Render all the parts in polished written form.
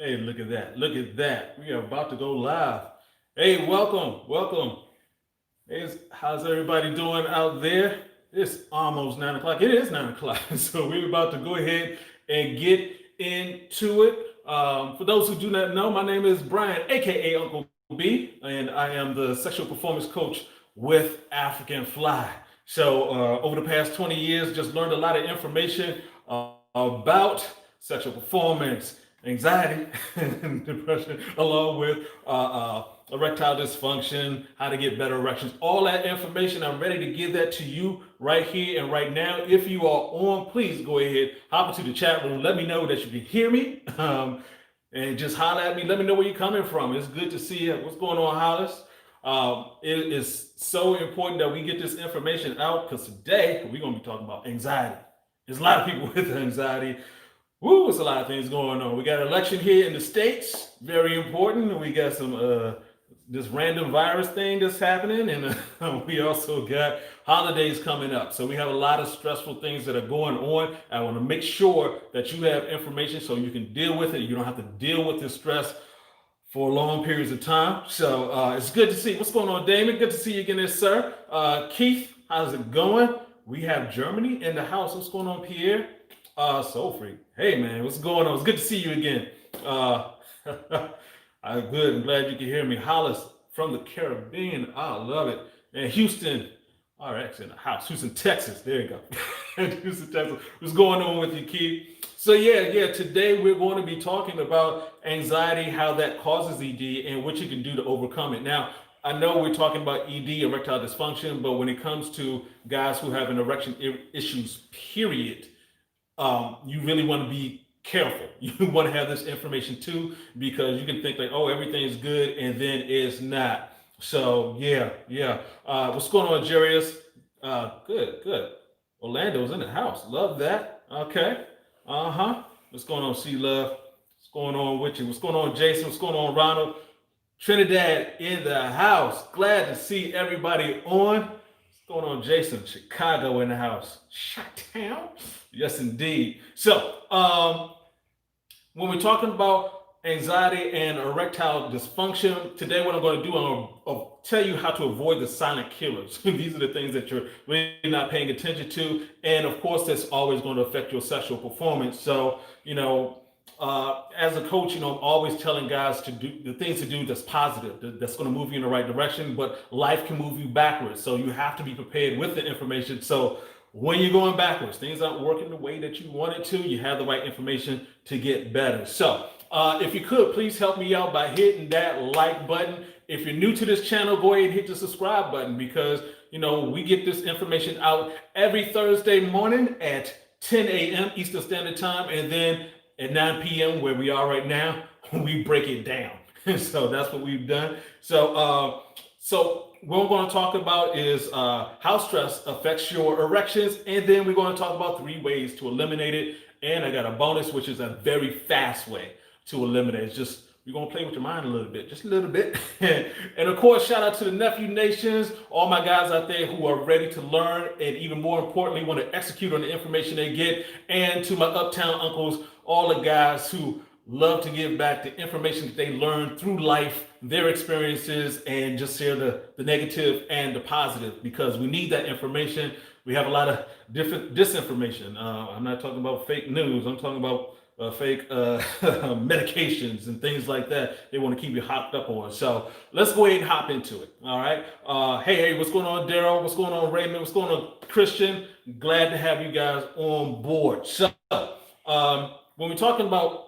Hey, look at that. Look at that. We are about to go live. Hey, welcome. Welcome. Hey, how's everybody doing out there? It's almost 9 o'clock. It is 9 o'clock. So we're about to go ahead and get into it. For those who do not know, my name is Brian, aka Uncle B, and I am the sexual performance coach with African Fly. So over the past 20 years, just learned a lot of information about sexual performance, anxiety, and depression, along with erectile dysfunction, how to get better erections, all that information. I'm ready to give that to you right here and right now. If you are on, please go ahead, hop into the chat room. Let me know that you can hear me. And just holler at me. Let me know where you're coming from. It's good to see you. What's going on, Hollis? It is so important that we get this information out because today we're going to be talking about anxiety. There's a lot of people with anxiety. Woo, there's a lot of things going on. We got an election here in the States, very important. We got some this random virus thing that's happening, and we also got holidays coming up. So we have a lot of stressful things that are going on. I want to make sure that you have information so you can deal with it. You don't have to deal with this stress for long periods of time. So it's good to see. What's going on, Damon? Good to see you again, there, sir. Keith, how's it going? We have Germany in the house. What's going on, Pierre? Soul Freak. Hey, man, what's going on? It's good to see you again. I'm good. I'm glad you can hear me. Hollis from the Caribbean. I love it. And Houston, RX in the house. Houston, Texas. There you go. Houston, Texas. What's going on with you, Keith? So yeah. Today we're going to be talking about anxiety, how that causes ED, and what you can do to overcome it. Now, I know we're talking about ED, erectile dysfunction, but when it comes to guys who have an erection issues, period, you really want to be careful. You want to have this information too, because you can think like, oh, everything's good, and then it's not. So yeah. What's going on, Jarius? Good. Orlando's in the house. Love that. Okay. What's going on, C Love? What's going on with you? What's going on, Jason? What's going on, Ronald? Trinidad in the house. Glad to see everybody on. What's going on, Jason? Chicago in the house. Chi-town. Yes, indeed. So, when we're talking about anxiety and erectile dysfunction, today what I'm going to do, I'll tell you how to avoid the silent killers. These are the things that you're really not paying attention to. And of course, that's always going to affect your sexual performance. So, as a coach, I'm always telling guys to do the things to do that's positive, that's going to move you in the right direction, but life can move you backwards. So you have to be prepared with the information. So when you're going backwards, things aren't working the way that you want it to, you have the right information to get better. So if you could, please help me out by hitting that like button. If you're new to this channel, go ahead and hit the subscribe button because, we get this information out every Thursday morning at 10 a.m. Eastern Standard Time. And then at 9 p.m. where we are right now, we break it down. So that's what we've done. So what we're going to talk about is how stress affects your erections, and then we're going to talk about 3 ways to eliminate it. And I got a bonus, which is a very fast way to eliminate it. It's just we're going to play with your mind a little bit, just a little bit. And of course, shout out to the Nephew Nations, all my guys out there who are ready to learn and even more importantly, want to execute on the information they get. And to my Uptown uncles, all the guys who love to give back the information that they learn through life, their experiences, and just share the negative and the positive because we need that information. We have a lot of different disinformation. I'm not talking about fake news. I'm talking about fake medications and things like that they want to keep you hopped up on. So let's go ahead and hop into it. All right. Hey, what's going on, Daryl? What's going on, Raymond? What's going on, Christian? Glad to have you guys on board. So when we're talking about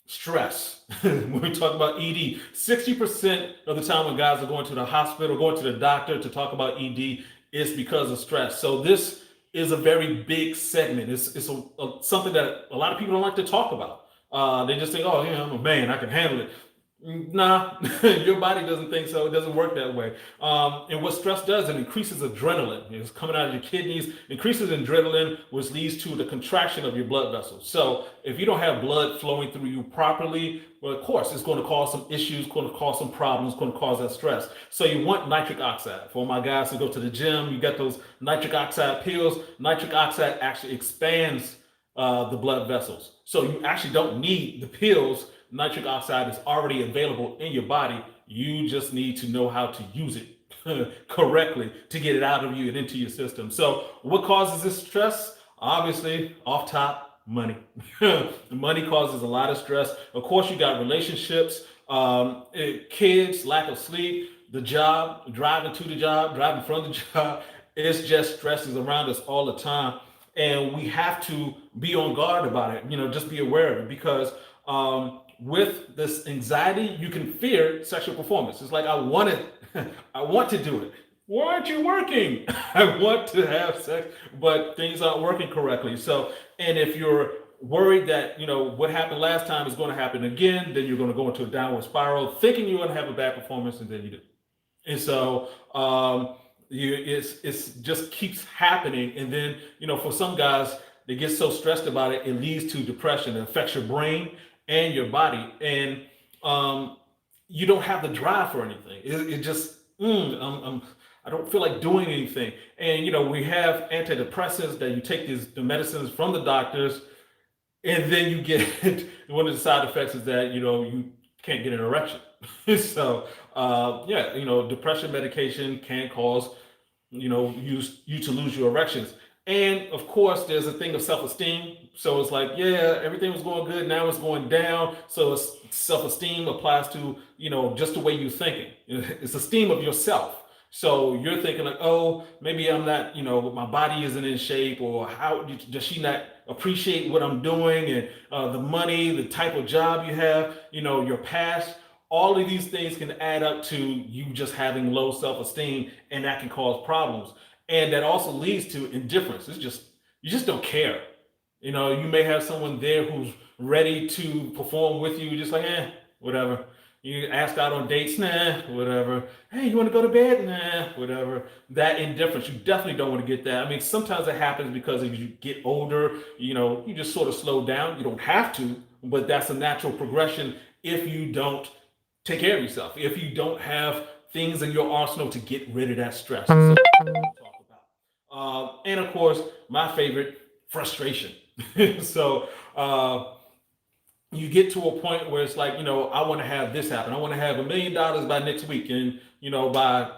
stress, when we talk about ED, 60% of the time when guys are going to the hospital, going to the doctor to talk about ED, is because of stress. So this is a very big segment. It's something that a lot of people don't like to talk about. They just think, oh, I'm a man, I can handle it. Nah, your body doesn't think so. It doesn't work that way. And what stress does, it increases adrenaline. It's coming out of your kidneys, increases adrenaline, which leads to the contraction of your blood vessels. So if you don't have blood flowing through you properly, well, of course, it's going to cause some issues, going to cause some problems, going to cause that stress. So you want nitric oxide. For my guys who go to the gym, you got those nitric oxide pills. Nitric oxide actually expands the blood vessels. So you actually don't need the pills. Nitric oxide is already available in your body. You just need to know how to use it correctly to get it out of you and into your system. So what causes this stress? Obviously, off top, money. Money causes a lot of stress. Of course, you got relationships, kids, lack of sleep, the job, driving to the job, driving from the job. It's just stresses around us all the time. And we have to be on guard about it, just be aware of it because with this anxiety, you can fear sexual performance. It's like, I want it, I want to do it. Why aren't you working? I want to have sex, but things aren't working correctly. So, and if you're worried that, what happened last time is going to happen again, then you're going to go into a downward spiral, thinking you're going to have a bad performance, and then you do. And so, it's just keeps happening. And then, for some guys, they get so stressed about it, it leads to depression. It affects your brain and your body. And you don't have the drive for anything. It just, I don't feel like doing anything. And, we have antidepressants that you take the medicines from the doctors, and then you get one of the side effects is that, you can't get an erection. So, depression medication can cause, you to lose your erections. And of course, there's a thing of self-esteem. So it's like, yeah, everything was going good. Now it's going down. So self-esteem applies to, just the way you're thinking. It's esteem of yourself. So you're thinking like, oh, maybe I'm not, my body isn't in shape, or how does she not appreciate what I'm doing, and the money, the type of job you have, your past. All of these things can add up to you just having low self-esteem, and that can cause problems. And that also leads to indifference. It's just, you just don't care. You may have someone there who's ready to perform with you, just like, whatever. You ask out on dates, nah, whatever. Hey, you want to go to bed? Nah, whatever. That indifference, you definitely don't want to get that. I mean, sometimes it happens because as you get older, you just sort of slow down. You don't have to, but that's a natural progression if you don't take care of yourself, if you don't have things in your arsenal to get rid of that stress. So that's what we'll talk about. And of course, my favorite, frustration. So you get to a point where it's like, I want to have this happen. I want to have $1 million by next week. And, by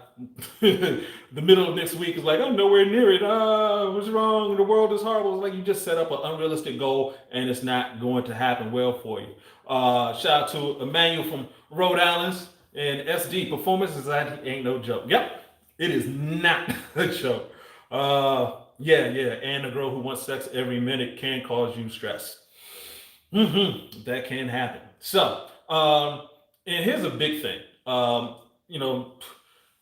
the middle of next week, it's like, I'm nowhere near it. What's wrong? The world is horrible. It's like you just set up an unrealistic goal and it's not going to happen well for you. Shout out to Emmanuel from Rhode Island, and SD, performance anxiety ain't no joke. Yep, it is not a joke. Yeah. And a girl who wants sex every minute can cause you stress. That can happen. So, and here's a big thing.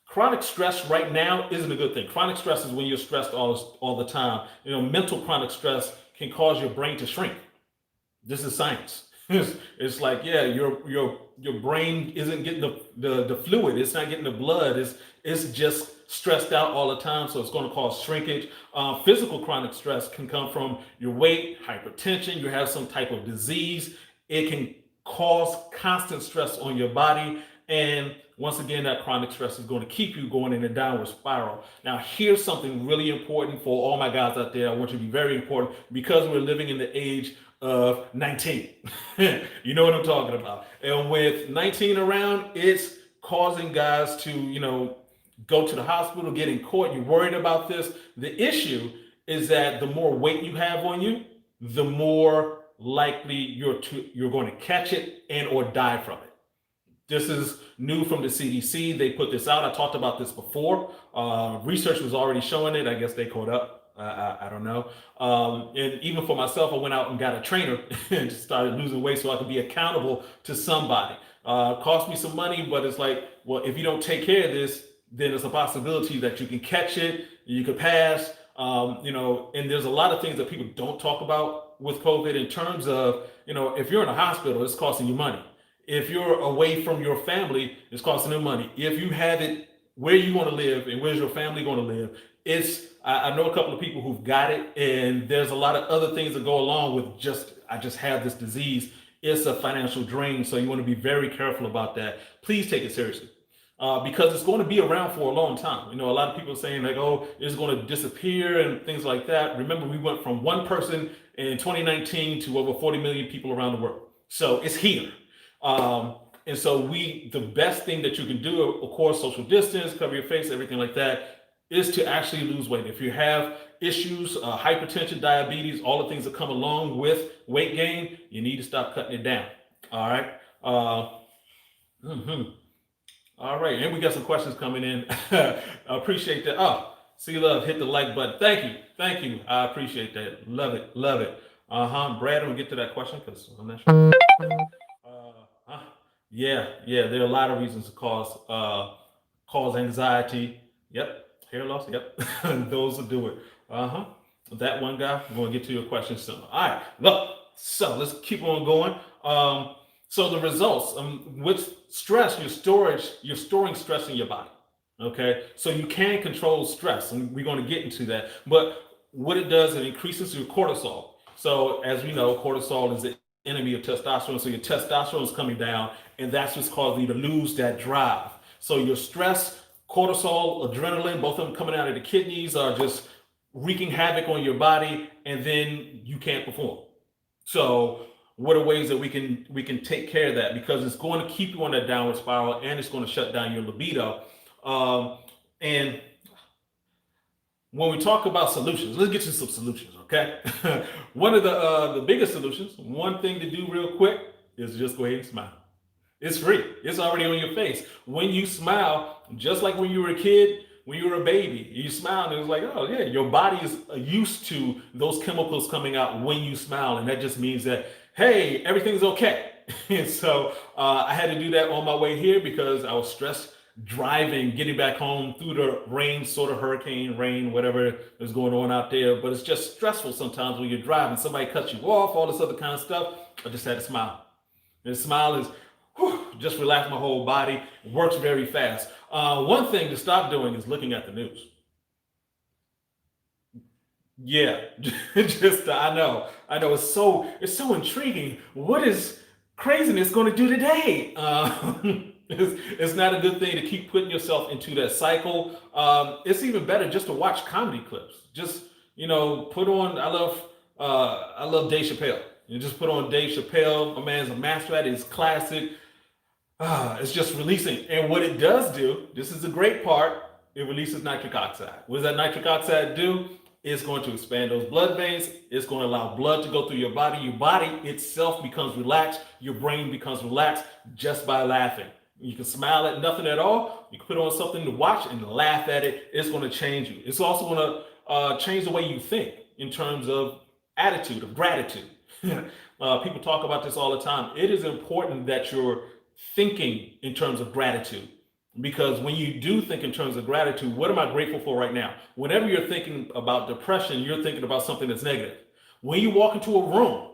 Chronic stress right now isn't a good thing. Chronic stress is when you're stressed all the time. Mental chronic stress can cause your brain to shrink. This is science. It's like, yeah, your brain isn't getting the fluid. It's not getting the blood. It's just stressed out all the time. So it's going to cause shrinkage. Physical chronic stress can come from your weight, hypertension. You have some type of disease. It can cause constant stress on your body. And once again, that chronic stress is going to keep you going in a downward spiral. Now, here's something really important for all my guys out there. I want you to be very important because we're living in the age of 19. You know what I'm talking about. And with 19 around, it's causing guys to, go to the hospital, get in court. You're worried about this. The issue is that the more weight you have on you, the more likely you're going to catch it and or die from it. This is new from the CDC. They put this out. I talked about this before. Research was already showing it. I guess they caught up. I don't know. And even for myself, I went out and got a trainer and just started losing weight so I could be accountable to somebody. Cost me some money, but it's like, well, if you don't take care of this, then there's a possibility that you can catch it, you could pass, and there's a lot of things that people don't talk about with COVID in terms of, if you're in a hospital, it's costing you money. If you're away from your family, it's costing them money. If you have it where you want to live and where's your family going to live, I know a couple of people who've got it, and there's a lot of other things that go along with I just have this disease. It's a financial drain, so you want to be very careful about that. Please take it seriously. because it's going to be around for a long time. You know, a lot of people are saying like, oh, it's going to disappear and things like that. Remember, we went from one person in 2019 to over 40 million people around the world. So it's here. And so the best thing that you can do, of course, social distance, cover your face, everything like that, is to actually lose weight. If you have issues, hypertension, diabetes, all the things that come along with weight gain, you need to stop cutting it down. All right. Mhm. All right, and we got some questions coming in. I appreciate that. Oh, see love, hit the like button. Thank you. I appreciate that. Love it, love it. Brad, I'm gonna get to that question because I'm not sure. Huh? Yeah. There are a lot of reasons to cause anxiety. Yep, hair loss. Yep, those will do it. Uh huh. That one guy. I'm gonna get to your question soon. All right, look. So let's keep on going. So the results with stress, you're storing stress in your body. Okay, so you can control stress, and we're going to get into that. But what it does, it increases your cortisol. So as we know, cortisol is the enemy of testosterone. So your testosterone is coming down, and that's what's causing you to lose that drive. So your stress, cortisol, adrenaline, both of them coming out of the kidneys are just wreaking havoc on your body, and then you can't perform. So what are ways that we can take care of that, because it's going to keep you on that downward spiral and it's going to shut down your libido. And when we talk about solutions, let's get to some solutions, okay? One of the biggest solutions, one thing to do real quick is just go ahead and smile. It's free. It's already on your face. When you smile, just like when you were a kid, when you were a baby, you smile and it's like, oh yeah, your body is used to those chemicals coming out when you smile, and that just means that hey, everything's okay. And so I had to do that on my way here because I was stressed driving, getting back home through the rain, sort of hurricane rain, whatever is going on out there. But it's just stressful sometimes when you're driving. Somebody cuts you off, all this other kind of stuff. I just had to smile. And smile is just relax my whole body. It works very fast. One thing to stop doing is looking at the news. Yeah, just I know it's so intriguing. What is craziness going to do today? It's not a good thing to keep putting yourself into that cycle. It's even better just to watch comedy clips. Just put on. I love Dave Chappelle. You just put on Dave Chappelle. My man's a master at it. It's classic. It's just releasing. And what it does do, this is the great part, it releases nitric oxide. What does that nitric oxide do? It's going to expand those blood veins. It's going to allow blood to go through your body. Your body itself becomes relaxed. Your brain becomes relaxed just by laughing. You can smile at nothing at all. You can put on something to watch and laugh at it. It's going to change you. It's also going to change the way you think in terms of attitude, of gratitude. People talk about this all the time. It is important that you're thinking in terms of gratitude, because when you do think in terms of gratitude, what am I grateful for right now? Whenever you're thinking about depression, you're thinking about something that's negative. When you walk into a room,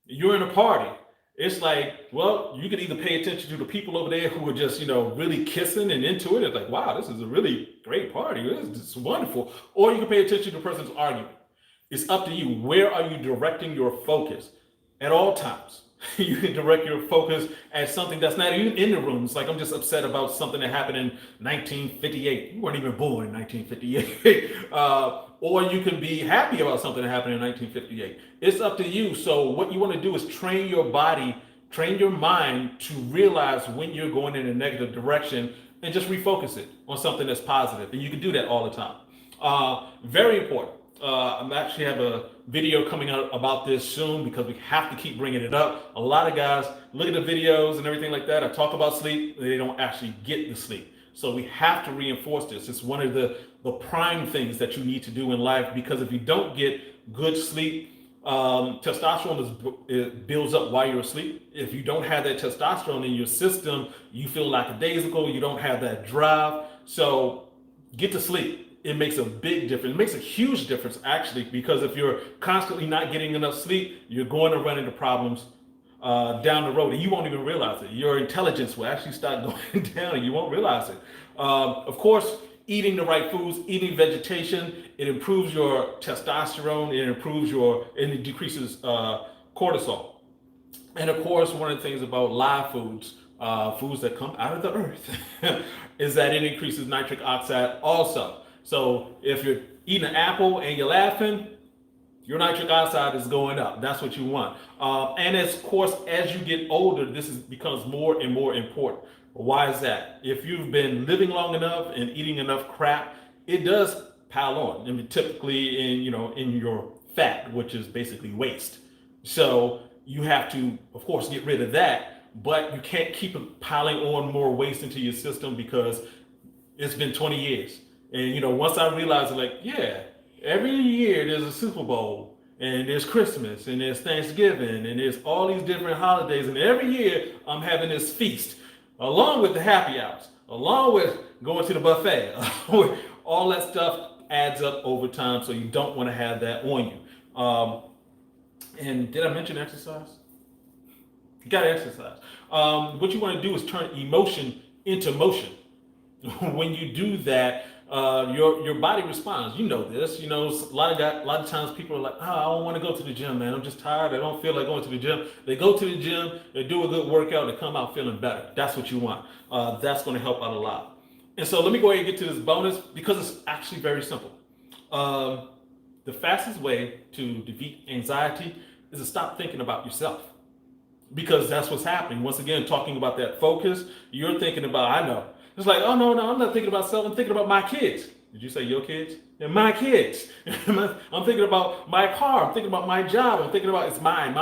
you're in a party, it's like, well, you can either pay attention to the people over there who are just, really kissing and into it. It's like, wow, this is a really great party. This is wonderful. Or you can pay attention to the person's argument. It's up to you. Where are you directing your focus at all times? You can direct your focus at something that's not even in the room. It's like, I'm just upset about something that happened in 1958. You weren't even born in 1958. Or you can be happy about something that happened in 1958. It's up to you. So what you want to do is train your body, train your mind to realize when you're going in a negative direction and just refocus it on something that's positive. And you can do that all the time. Very important. I'm actually have a video coming out about this soon because we have to keep bringing it up. A lot of guys look at the videos and everything like that. I talk about sleep, they don't actually get the sleep. So we have to reinforce this. It's one of the prime things that you need to do in life, because if you don't get good sleep, testosterone it builds up while you're asleep. If you don't have that testosterone in your system, you feel lackadaisical, you don't have that drive. So get to sleep. It makes a big difference. It makes a huge difference, actually, because if you're constantly not getting enough sleep, you're going to run into problems down the road, and you won't even realize it. Your intelligence will actually start going down, and you won't realize it. Of course, eating the right foods, eating vegetation, it improves your testosterone, and it decreases cortisol. And of course, one of the things about live foods, foods that come out of the earth, is that it increases nitric oxide also. So if you're eating an apple and you're laughing, your nitric oxide is going up. That's what you want. And of course, as you get older, becomes more and more important. Why is that? If you've been living long enough and eating enough crap, it does pile on. I mean, typically in your fat, which is basically waste. So you have to, of course, get rid of that, but you can't keep piling on more waste into your system because it's been 20 years. And once I realized, like, yeah, every year there's a Super Bowl and there's Christmas and there's Thanksgiving and there's all these different holidays, and every year I'm having this feast along with the happy hours, along with going to the buffet. All that stuff adds up over time, so you don't want to have that on you. And did I mention exercise? You got to exercise. What you want to do is turn emotion into motion. When you do that, your body responds. You know this. A lot of times people are like, oh, I don't want to go to the gym, man. I'm just tired. I don't feel like going to the gym. They go to the gym, they do a good workout, they come out feeling better. That's what you want. That's going to help out a lot. And so let me go ahead and get to this bonus because it's actually very simple. The fastest way to defeat anxiety is to stop thinking about yourself. Because that's what's happening. Once again, talking about that focus, you're thinking about, I know. It's like, oh, no, I'm not thinking about self. I'm thinking about my kids. Did you say your kids? Yeah, my kids. I'm thinking about my car. I'm thinking about my job. I'm thinking about it's mine.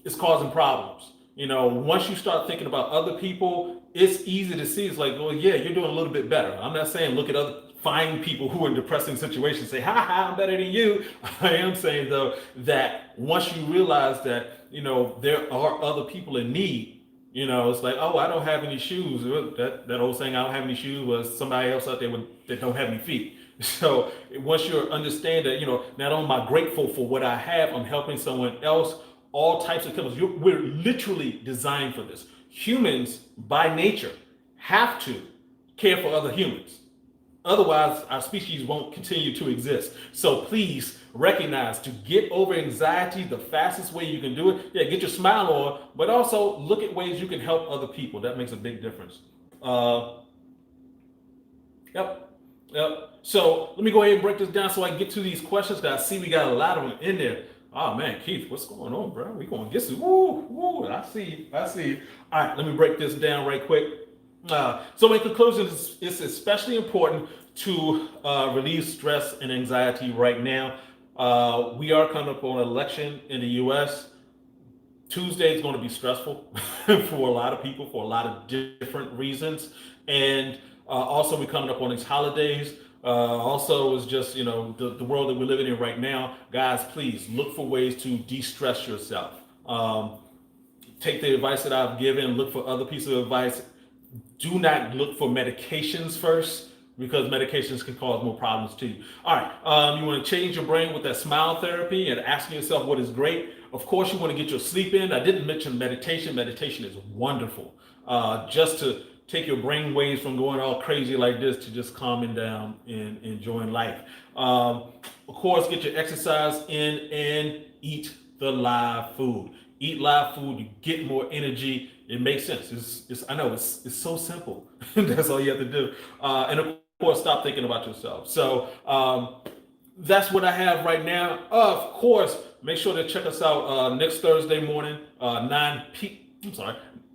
It's causing problems. Once you start thinking about other people, it's easy to see. It's like, well, yeah, you're doing a little bit better. I'm not saying look at find people who are in depressing situations, say, ha, I'm better than you. I am saying, though, that once you realize that, there are other people in need, it's like, oh, I don't have any shoes. That old saying, I don't have any shoes, was somebody else out there that don't have any feet. So once you understand that, not only am I grateful for what I have, I'm helping someone else, all types of chemicals. We're literally designed for this. Humans, by nature, have to care for other humans. Otherwise, our species won't continue to exist. So please recognize, to get over anxiety, the fastest way you can do it, get your smile on, but also look at ways you can help other people. That makes a big difference. Yep. So let me go ahead and break this down so I can get to these questions, because I see we got a lot of them in there. Oh man, Keith, what's going on, bro? We going to get some. Woo, I see. All right, let me break this down right quick. So in conclusion, it's especially important to relieve stress and anxiety right now. We are coming up on an election in the U.S. Tuesday is going to be stressful for a lot of people for a lot of different reasons. And also we're coming up on these holidays. Also is just, the world that we're living in right now. Guys, please look for ways to de-stress yourself. Take the advice that I've given, look for other pieces of advice. Do not look for medications first, because medications can cause more problems to you. All right, you want to change your brain with that smile therapy and asking yourself what is great. Of course, you want to get your sleep in. I didn't mention meditation. Meditation is wonderful. Just to take your brain waves from going all crazy like this to just calming down and enjoying life. Of course, get your exercise in and eat the live food. Eat live food, you get more energy. It makes sense. I know it's so simple. That's all you have to do. And of course, stop thinking about yourself. So that's what I have right now. Of course, make sure to check us out next Thursday morning, 10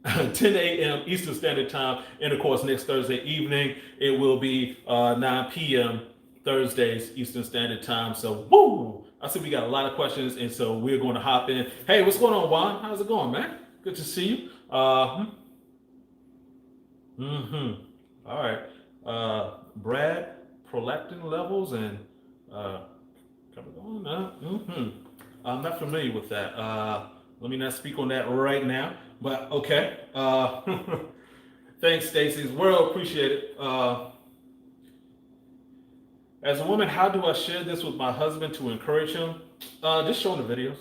a.m. Eastern Standard Time. And of course, next Thursday evening, it will be 9 p.m. Thursdays Eastern Standard Time. So, woo! I see we got a lot of questions, and so we're going to hop in. Hey, what's going on, Juan? How's it going, man? Good to see you. All right. Brad, prolactin levels and coming on. I'm not familiar with that. Let me not speak on that right now. But okay. Thanks, Stacy's World. Appreciate it. As a woman, how do I share this with my husband to encourage him? Just show him the videos.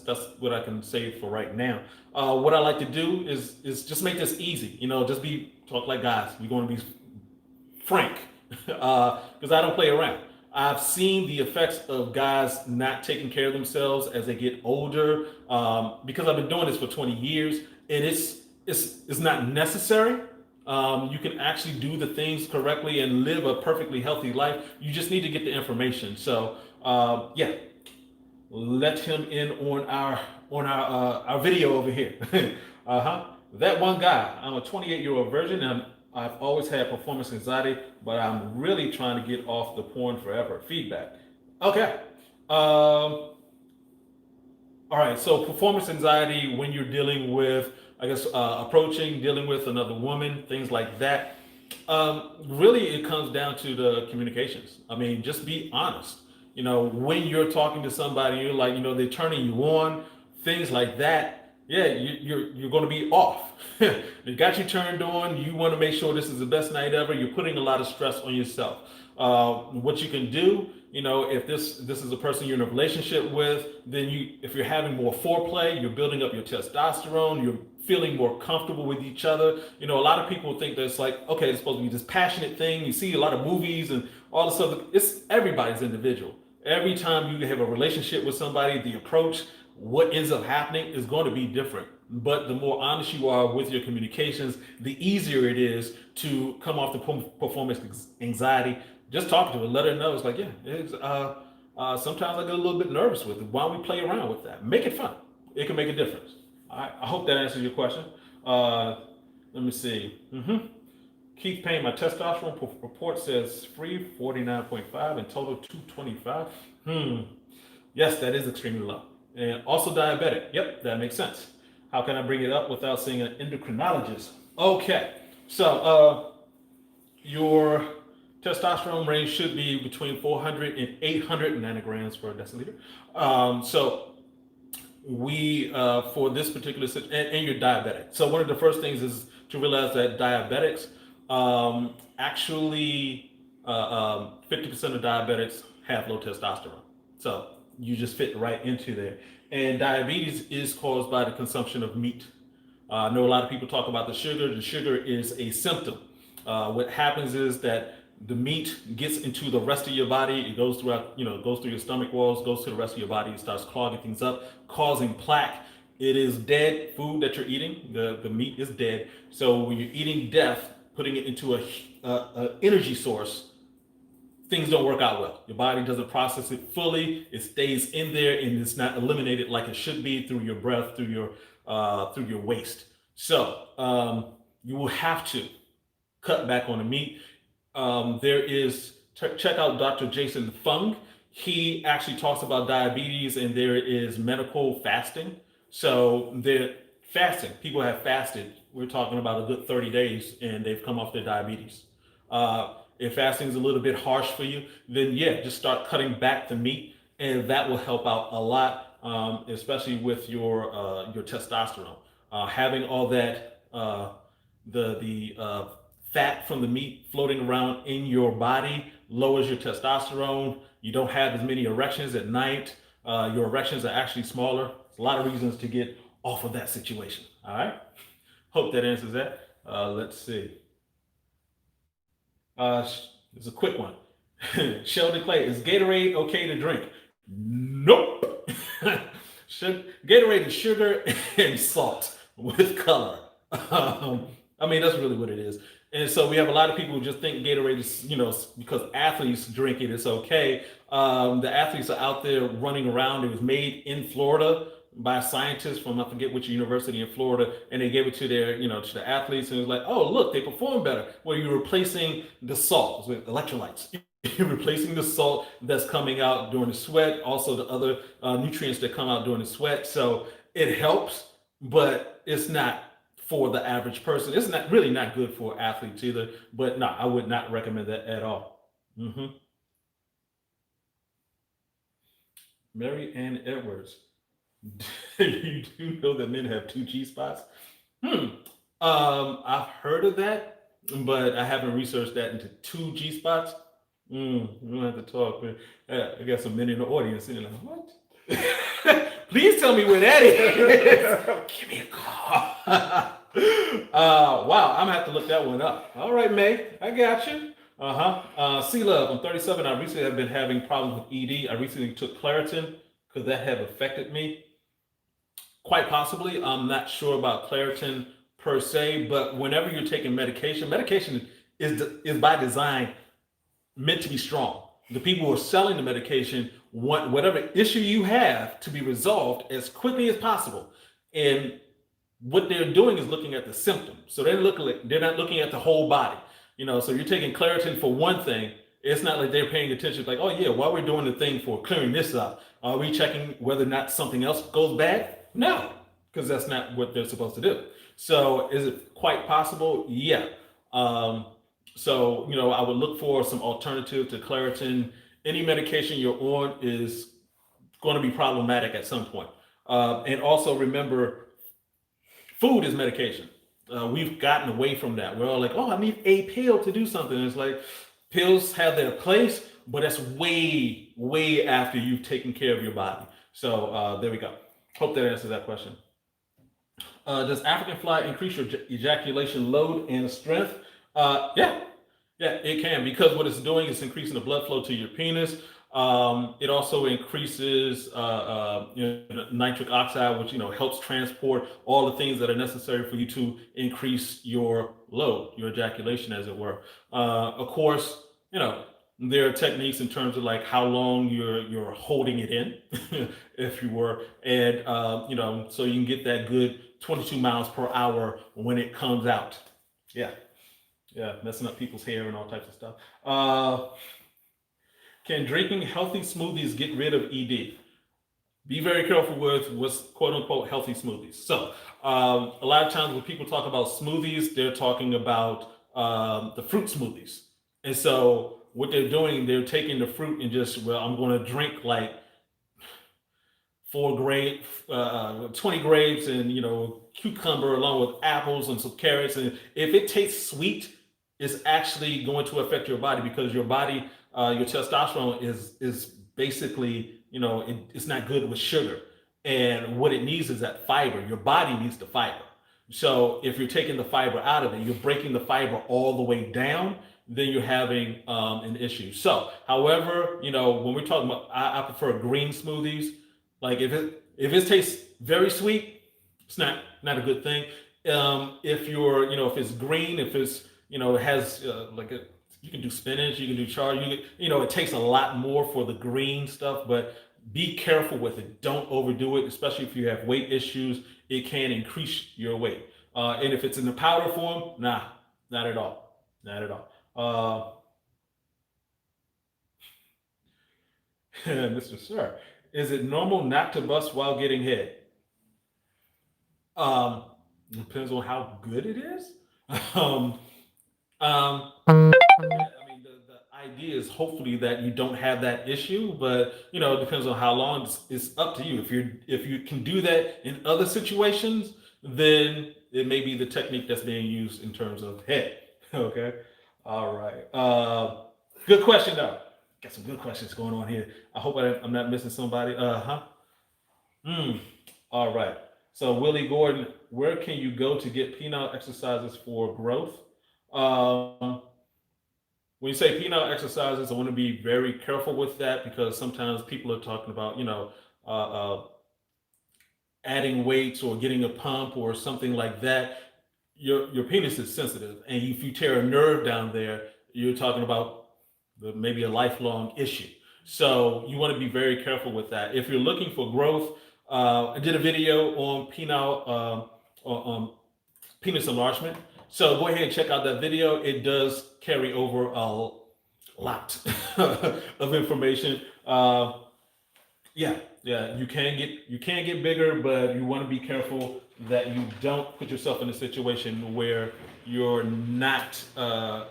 That's what I can say for right now. What I like to do is just make this easy. Just talk like guys. We're going to be frank, because I don't play around. I've seen the effects of guys not taking care of themselves as they get older, because I've been doing this for 20 years, and it's not necessary. You can actually do the things correctly and live a perfectly healthy life. You just need to get the information. So yeah, let him in on our video over here. Uh-huh. That one guy. I'm a 28-year-old virgin, and I've always had performance anxiety, but I'm really trying to get off the porn forever. Feedback. Okay. All right. So performance anxiety when you're dealing with, I guess, dealing with another woman, things like that. Really, it comes down to the communications. I mean, just be honest. When you're talking to somebody, you're like, they're turning you on, things like that. Yeah, you're going to be off. They got you turned on. You want to make sure this is the best night ever. You're putting a lot of stress on yourself. What you can do, if this is a person you're in a relationship with, then if you're having more foreplay, you're building up your testosterone. You're feeling more comfortable with each other. A lot of people think that it's like, okay, it's supposed to be this passionate thing. You see a lot of movies and all this stuff. It's everybody's individual. Every time you have a relationship with somebody, the approach, what ends up happening is going to be different. But the more honest you are with your communications, the easier it is to come off the performance anxiety. Just talk to her, let her know. It's like, yeah, sometimes I get a little bit nervous with it. Why don't we play around with that? Make it fun. It can make a difference. I hope that answers your question. Let me see. Keith Payne, my testosterone report says free 49.5 and total 225. Yes, that is extremely low. And also diabetic. Yep, that makes sense. How can I bring it up without seeing an endocrinologist? Okay, so your testosterone range should be between 400 and 800 nanograms per deciliter. So we, for this particular and you're diabetic. So one of the first things is to realize that diabetics, actually 50% of diabetics have low testosterone. So you just fit right into there. And diabetes is caused by the consumption of meat. I know a lot of people talk about the sugar. The sugar is a symptom. What happens is that the meat gets into the rest of your body. It goes throughout, goes through your stomach walls, goes to the rest of your body. It starts clogging things up, causing plaque. It is dead food that you're eating. The meat is dead. So when you're eating death, putting it into a energy source, things don't work out well. Your body doesn't process it fully. It stays in there and it's not eliminated like it should be through your breath, through your waste. So you will have to cut back on the meat. Check out Dr. Jason Fung. He actually talks about diabetes, and there is medical fasting. So they're fasting. People have fasted. We're talking about a good 30 days, and they've come off their diabetes. If fasting is a little bit harsh for you, then yeah, just start cutting back the meat, and that will help out a lot, especially with your testosterone. Having all that the fat from the meat floating around in your body lowers your testosterone. You don't have as many erections at night. Your erections are actually smaller. There's a lot of reasons to get off of that situation. All right. Hope that answers that. Let's see. It's a quick one. Sheldon Clay, is Gatorade okay to drink? Nope. Gatorade is sugar and salt with color. I mean, that's really what it is. And so we have a lot of people who just think Gatorade is, because athletes drink it, it's okay. The athletes are out there running around. It was made in Florida by scientists from, I forget which university in Florida, and they gave it to their, to the athletes, and it was like, oh, look, they perform better. Well, you're replacing the salt with electrolytes. You're replacing the salt that's coming out during the sweat, also the other nutrients that come out during the sweat. So it helps, but it's not for the average person. It's not really not good for athletes either, but no, I would not recommend that at all. Mary Ann Edwards. You do know that men have two G spots? I've heard of that, but I haven't researched that into two G spots. We don't have to talk, man. I got some men in the audience and they're like, what? Please tell me where that is. Give me a call. Wow, I'm gonna have to look that one up. All right, May, I got you. C-Love, I'm 37. I recently have been having problems with ED. I recently took Claritin. Could that have affected me? Quite possibly. I'm not sure about Claritin per se, but whenever you're taking medication, medication is by design meant to be strong. The people who are selling the medication want whatever issue you have to be resolved as quickly as possible. And what they're doing is looking at the symptoms. So they're not looking at the whole body. So you're taking Claritin for one thing. It's not like they're paying attention, like, oh yeah, while we're doing the thing for clearing this up, are we checking whether or not something else goes bad? No, because that's not what they're supposed to do. So is it quite possible? Yeah. So I would look for some alternative to Claritin. Any medication you're on is going to be problematic at some point. And also remember, food is medication. We've gotten away from that. We're all like, oh, I need a pill to do something. It's like pills have their place, but that's way, way after you've taken care of your body. So there we go. Hope that answers that question. Does African fly increase your ejaculation load and strength? Yeah, it can, because what it's doing is increasing the blood flow to your penis. It also increases nitric oxide, which helps transport all the things that are necessary for you to increase your load, your ejaculation, as it were. Of course, there are techniques in terms of like how long you're holding it in, if you were, and so you can get that good 22 miles per hour when it comes out. Yeah, messing up people's hair and all types of stuff. Can drinking healthy smoothies get rid of ED? Be very careful with what's quote unquote healthy smoothies. So a lot of times when people talk about smoothies, they're talking about the fruit smoothies. And so what they're doing, they're taking the fruit and just, I'm going to drink like 20 grapes and, cucumber along with apples and some carrots. And if it tastes sweet, it's actually going to affect your body, because your body, your testosterone is basically, it's not good with sugar. And what it needs is that fiber. Your body needs the fiber. So if you're taking the fiber out of it, you're breaking the fiber all the way down, then you're having an issue. So, however, when we're talking about, I prefer green smoothies. Like if it tastes very sweet, it's not a good thing. If you're, if it's green, if it's, it has you can do spinach, you can do chard, it takes a lot more for the green stuff, but be careful with it. Don't overdo it, especially if you have weight issues. It can increase your weight. And if it's in the powder form, nah, not at all. Not at all. Mr. Sir, is it normal not to bust while getting head? Depends on how good it is. I mean, the idea is hopefully that you don't have that issue, but it depends on how long. It's up to you. If you can do that in other situations, then it may be the technique that's being used in terms of head. Okay. All right. Good question though. Got some good questions going on here. I hope I'm not missing somebody. All right. So Willie Gordon, where can you go to get penile exercises for growth? When you say penile exercises, I want to be very careful with that, because sometimes people are talking about, adding weights or getting a pump or something like that. Your penis is sensitive, and if you tear a nerve down there, you're talking about maybe a lifelong issue. So you want to be very careful with that. If you're looking for growth, I did a video on penile, penis enlargement. So go ahead and check out that video. It does carry over a lot of information. You can get bigger, but you want to be careful that you don't put yourself in a situation where you're not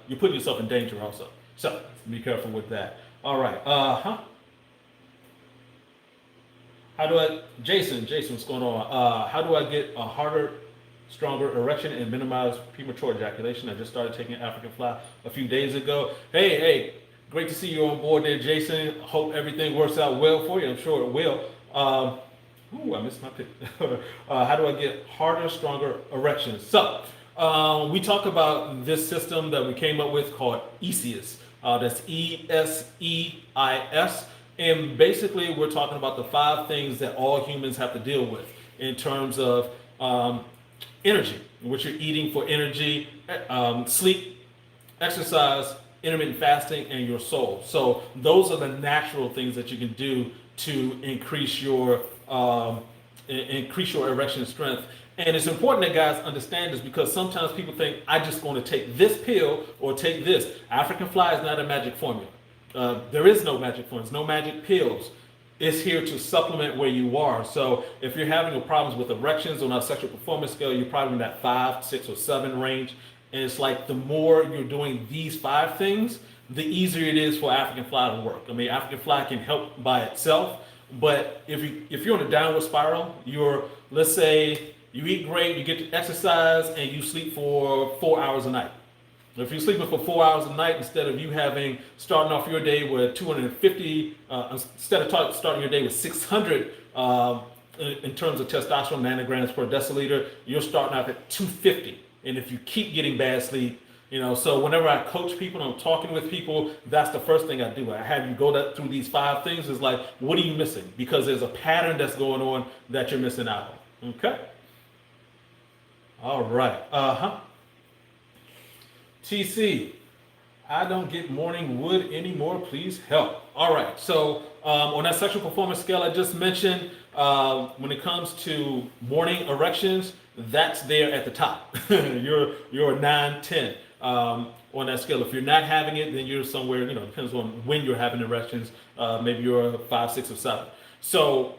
you're putting yourself in danger also. So be careful with that. All right. Jason, what's going on? How do I get a harder, stronger erection and minimize premature ejaculation? I just started taking African Fly a few days ago. Hey, great to see you on board there, Jason. Hope everything works out well for you. I'm sure it will. I missed my pick. How do I get harder, stronger erections? So, We talk about this system that we came up with called ESEIS. That's ESEIS. And basically, we're talking about the 5 things that all humans have to deal with in terms of energy, what you're eating for energy, sleep, exercise, intermittent fasting, and your soul. So those are the natural things that you can do to increase your erection strength. And it's important that guys understand this because sometimes people think I just going to take this pill or take this. African fly is not a magic formula. There is no magic formulas, no magic pills. It's here to supplement where you are. So if you're having problems with erections on a sexual performance scale, you're probably in that 5, 6, or 7 range. And it's like the more you're doing these 5 things, the easier it is for African fly to work. I mean, African fly can help by itself, but if you're on a downward spiral, let's say you eat great, you get to exercise, and you sleep for 4 hours a night. If you're sleeping for 4 hours a night, instead of you starting off your day with 250, instead of starting your day with 600 in terms of testosterone nanograms per deciliter, you're starting out at 250. And if you keep getting bad sleep, so whenever I coach people and I'm talking with people, that's the first thing I do. I have you go through these 5 things. Is like, what are you missing? Because there's a pattern that's going on that you're missing out on. Okay. All right. TC, I don't get morning wood anymore. Please help. All right. So on that sexual performance scale I just mentioned, when it comes to morning erections, that's there at the top. you're a 9, 10 on that scale. If you're not having it, then you're somewhere. Depends on when you're having erections. Maybe you're a 5, 6, or 7. So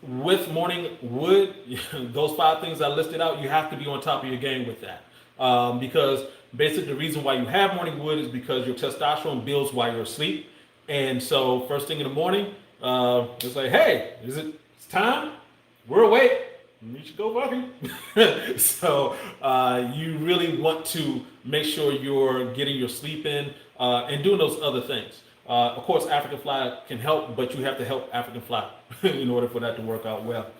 with morning wood, those 5 things I listed out, you have to be on top of your game with that. Because basically the reason why you have morning wood is because your testosterone builds while you're asleep. And so first thing in the morning, it's like, hey, it's time? We're awake. You should go fucking. So you really want to make sure you're getting your sleep in and doing those other things. Of course, African fly can help, but you have to help African fly in order for that to work out well.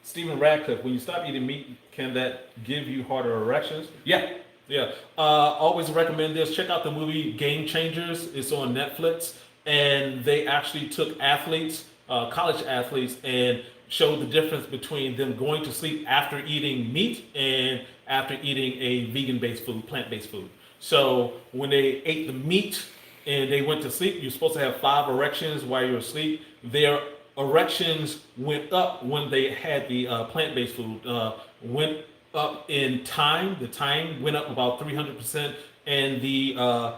Stephen Radcliffe, when you stop eating meat, can that give you harder erections? Yeah. Always recommend this. Check out the movie Game Changers. It's on Netflix. And they actually took athletes, college athletes, and showed the difference between them going to sleep after eating meat and after eating a vegan-based food, plant-based food. So when they ate the meat and they went to sleep, you're supposed to have 5 erections while you're asleep. Their erections went up when they had the plant-based food. Went up in time. The time went up about 300%, and the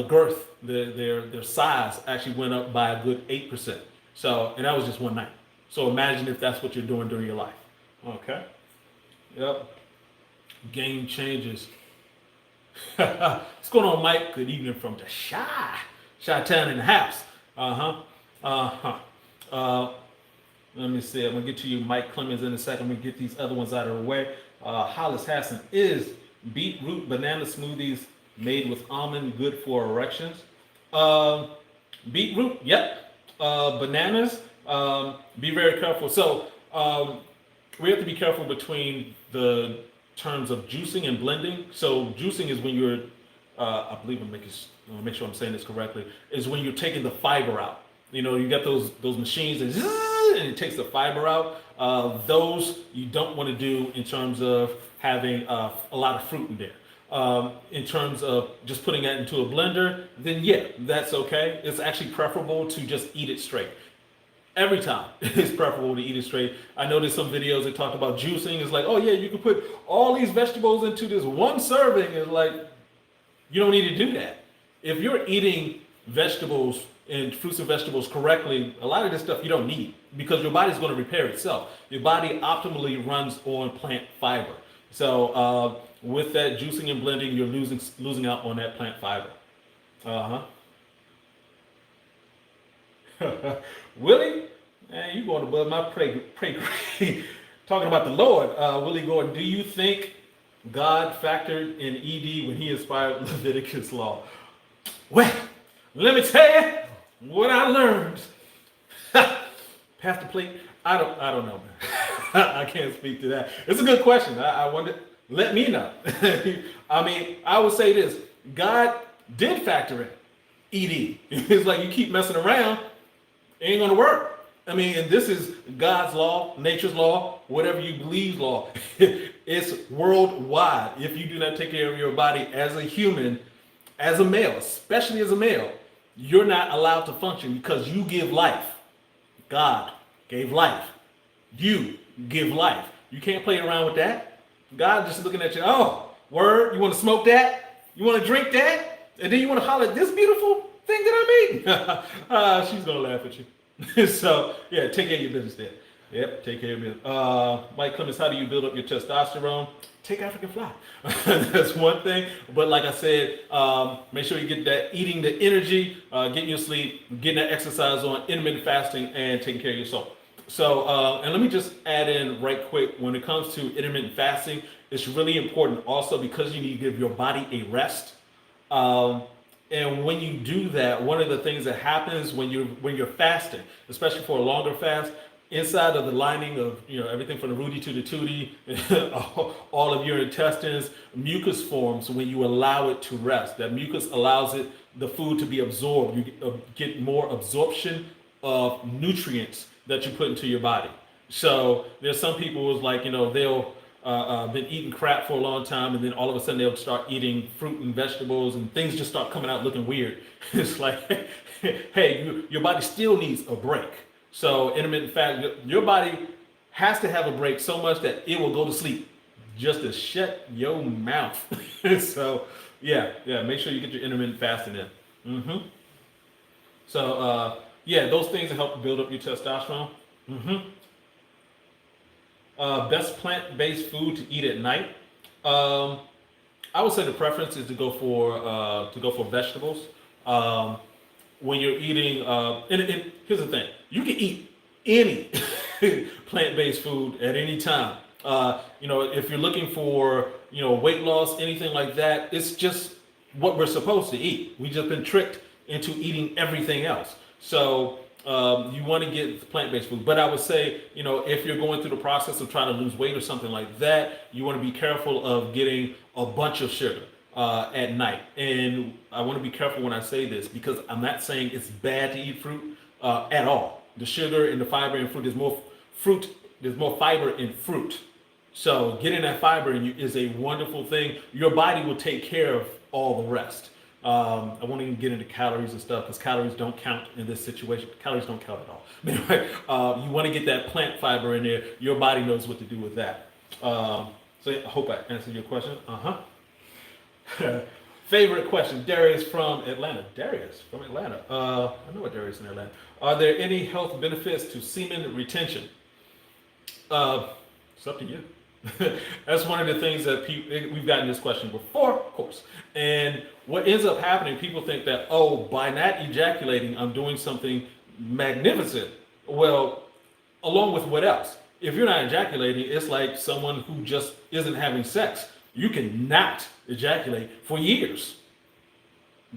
girth, their size actually went up by a good 8%. So, and that was just one night. So imagine if that's what you're doing during your life. Okay. Yep. Game changes. What's going on, Mike? Good evening from the Chi-Town in the house. Let me see. I'm gonna get to you, Mike Clemens, in a second. We get these other ones out of the way. Hollis Hassan, is beetroot banana smoothies made with almond good for erections? Beetroot, yep. Bananas, be very careful. So we have to be careful between the terms of juicing and blending. So juicing is when you're, I believe I'm make sure I'm saying this correctly, is when you're taking the fiber out. You got those machines and it takes the fiber out. Those you don't want to do in terms of having a lot of fruit in there. In terms of just putting that into a blender, then yeah, that's okay. It's actually preferable to just eat it straight. Every time it's preferable to eat it straight. I noticed some videos that talk about juicing. It's like, oh yeah, you can put all these vegetables into this one serving. It's like, you don't need to do that. If you're eating vegetables and fruits and vegetables correctly, a lot of this stuff you don't need because your body's going to repair itself. Your body optimally runs on plant fiber. So with that juicing and blending, you're losing out on that plant fiber. Willie, man, you going above my pray grade. Talking about the Lord, Willie Gordon, do you think God factored in ED when he inspired Leviticus law? Well, let me tell you what I learned. Pastor Plate, I don't know, man. I can't speak to that. It's a good question. I wonder. Let me know. I mean, I would say this: God did factor in ED. It's like you keep messing around, it ain't gonna work. I mean, and this is God's law, nature's law, whatever you believe law. It's worldwide. If you do not take care of your body as a human, as a male, especially as a male, you're not allowed to function because you give life. God gave life. You give life. You can't play around with that. God just looking at you, oh, word, you want to smoke that? You want to drink that? And then you want to holler at this beautiful thing that I'm eating? She's going to laugh at you. So, yeah, take care of your business there. Yep, take care of your business. Mike Clemens, how do you build up your testosterone? Take African Fly. That's one thing. But like I said, make sure you get that, eating the energy, getting your sleep, getting that exercise on, intermittent fasting, and taking care of your soul. So, and let me just add in right quick, when it comes to intermittent fasting, it's really important also because you need to give your body a rest. And when you do that, one of the things that happens when you're fasting, especially for a longer fast, inside of the lining of everything from the rooty to the tootie, all of your intestines, mucus forms when you allow it to rest. That mucus allows the food to be absorbed. You get more absorption of nutrients that you put into your body. So there's some people who's like, they'll been eating crap for a long time, and then all of a sudden they'll start eating fruit and vegetables, and things just start coming out looking weird. It's like, hey, your body still needs a break. So intermittent fast, your body has to have a break so much that it will go to sleep just to shut your mouth. So yeah, make sure you get your intermittent fasting in. So yeah, those things that help build up your testosterone. Best plant-based food to eat at night. I would say the preference is to go for vegetables. When you're eating, and here's the thing: you can eat any plant-based food at any time. If you're looking for weight loss, anything like that, it's just what we're supposed to eat. We've just been tricked into eating everything else. So you want to get plant-based food. But I would say, if you're going through the process of trying to lose weight or something like that, you want to be careful of getting a bunch of sugar at night. And I want to be careful when I say this because I'm not saying it's bad to eat fruit at all. The sugar and the fiber in fruit, there's more fiber in fruit. So getting that fiber in you is a wonderful thing. Your body will take care of all the rest. I won't even get into calories and stuff because calories don't count in this situation. Calories don't count at all. But anyway, you want to get that plant fiber in there. Your body knows what to do with that. So I hope I answered your question. Favorite question, Darius from Atlanta. I know a Darius in Atlanta. Are there any health benefits to semen retention? It's up to you. That's one of the things that we've gotten this question before, of course. And what ends up happening, people think that, by not ejaculating, I'm doing something magnificent. Well, along with what else? If you're not ejaculating, it's like someone who just isn't having sex. You can not ejaculate for years.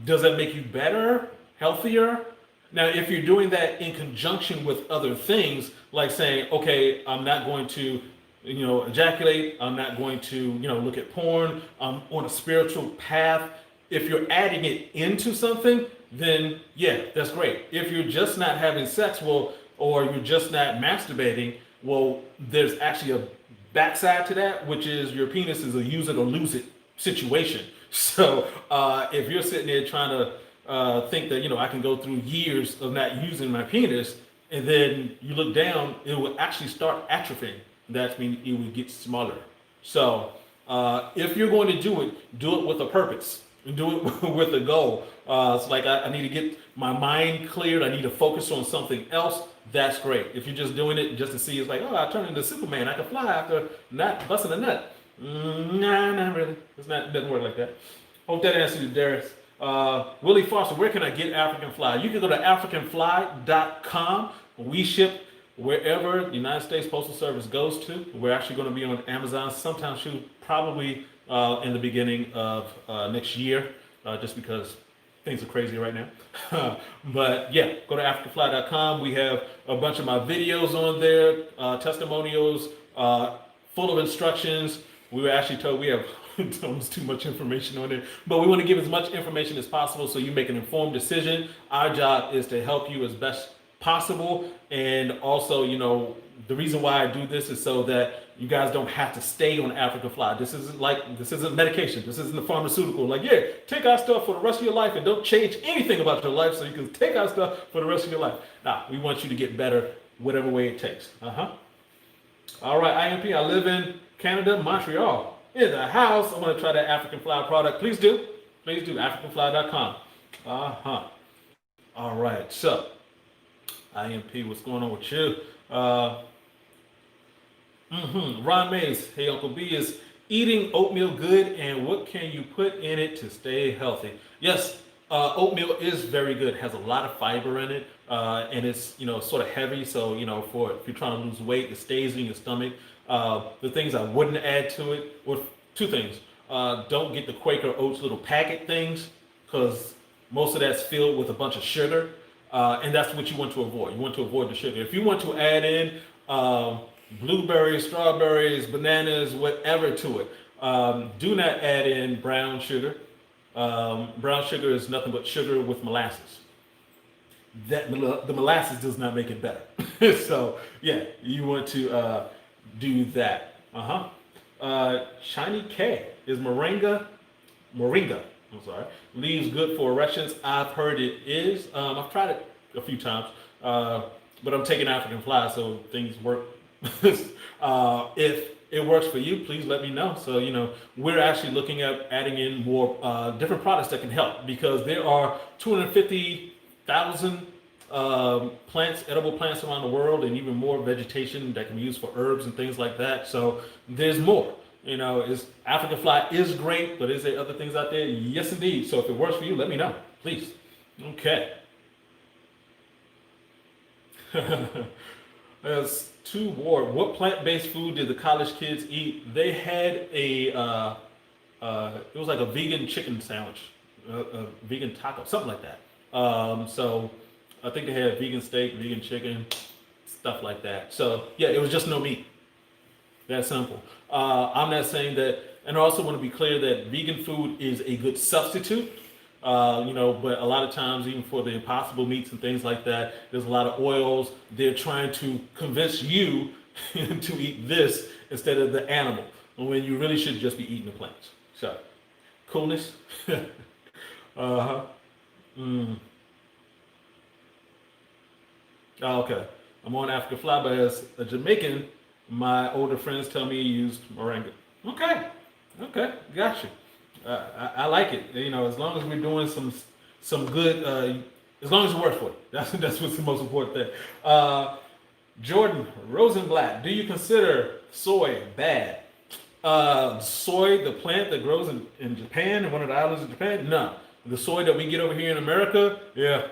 Does that make you better, healthier? Now, if you're doing that in conjunction with other things, like saying, okay, I'm not going to ejaculate, I'm not going to, look at porn, I'm on a spiritual path. If you're adding it into something, then yeah, that's great. If you're just not having sex, or you're just not masturbating, there's actually a backside to that, which is your penis is a use it or lose it situation. So if you're sitting there trying to think that, I can go through years of not using my penis, and then you look down, it will actually start atrophying. That means it will get smaller. So if you're going to do it with a purpose. Do it with a goal. It's like I need to get my mind cleared. I need to focus on something else. That's great. If you're just doing it just to see, it's like, I turned into Superman. I can fly after not busting a nut. Nah, not really. It doesn't work like that. Hope that answers you, Darius. Willie Foster, where can I get African Fly? You can go to AfricanFly.com. We ship wherever the United States Postal Service goes to. We're actually going to be on Amazon sometime soon, probably in the beginning of next year, just because things are crazy right now. But yeah, go to AfricanFly.com. We have a bunch of my videos on there, testimonials, uh, full of instructions. We were actually told we have almost too much information on it, but we want to give as much information as possible so you make an informed decision. Our job is to help you as best possible, and also, the reason why I do this is so that you guys don't have to stay on African Fly. This isn't medication. This isn't a pharmaceutical. Like, yeah, take our stuff for the rest of your life and don't change anything about your life so you can take our stuff for the rest of your life. Nah, we want you to get better whatever way it takes. All right, IMP, I live in Canada, Montreal. In the house, I want to try that African Fly product. Please do. Please do. AfricanFly.com. All right, so IMP, what's going on with you? Ron Mays, hey Uncle B, is eating oatmeal good, and what can you put in it to stay healthy? Yes, oatmeal is very good. It has a lot of fiber in it, and it's sort of heavy. So for if you're trying to lose weight, it stays in your stomach. The things I wouldn't add to it, or two things. Don't get the Quaker Oats little packet things, because most of that's filled with a bunch of sugar, and that's what you want to avoid. You want to avoid the sugar. If you want to add in blueberries, strawberries, bananas, whatever to it, do not add in brown sugar. Brown sugar is nothing but sugar with molasses. The molasses does not make it better. So yeah, you want to do that. Shiny K, is moringa, I'm sorry, leaves good for erections? I've heard it is. I've tried it a few times, but I'm taking African Fly, so things work. If it works for you, please let me know. So, we're actually looking at adding in more different products that can help, because there are 250,000 edible plants around the world, and even more vegetation that can be used for herbs and things like that. So there's more. African Fly is great, but is there other things out there? Yes, indeed. So if it works for you, let me know, please. Okay. There's two more. What plant-based food did the college kids eat? They had it was like a vegan chicken sandwich, a vegan taco, something like that. So I think they had vegan steak, vegan chicken, stuff like that. So yeah, it was just no meat. That simple. I'm not saying that, and I also want to be clear that vegan food is a good substitute. But a lot of times, even for the impossible meats and things like that, there's a lot of oils. They're trying to convince you to eat this instead of the animal, when you really should just be eating the plants. So, coolness. Okay. I'm on African Fly, but as a Jamaican, my older friends tell me you used moringa. Okay, got you. I like it. As long as we're doing some good, as long as it works for you. That's what's the most important thing. Jordan Rosenblatt, do you consider soy bad? Soy, the plant that grows in Japan, in one of the islands of Japan? No. The soy that we get over here in America, yeah.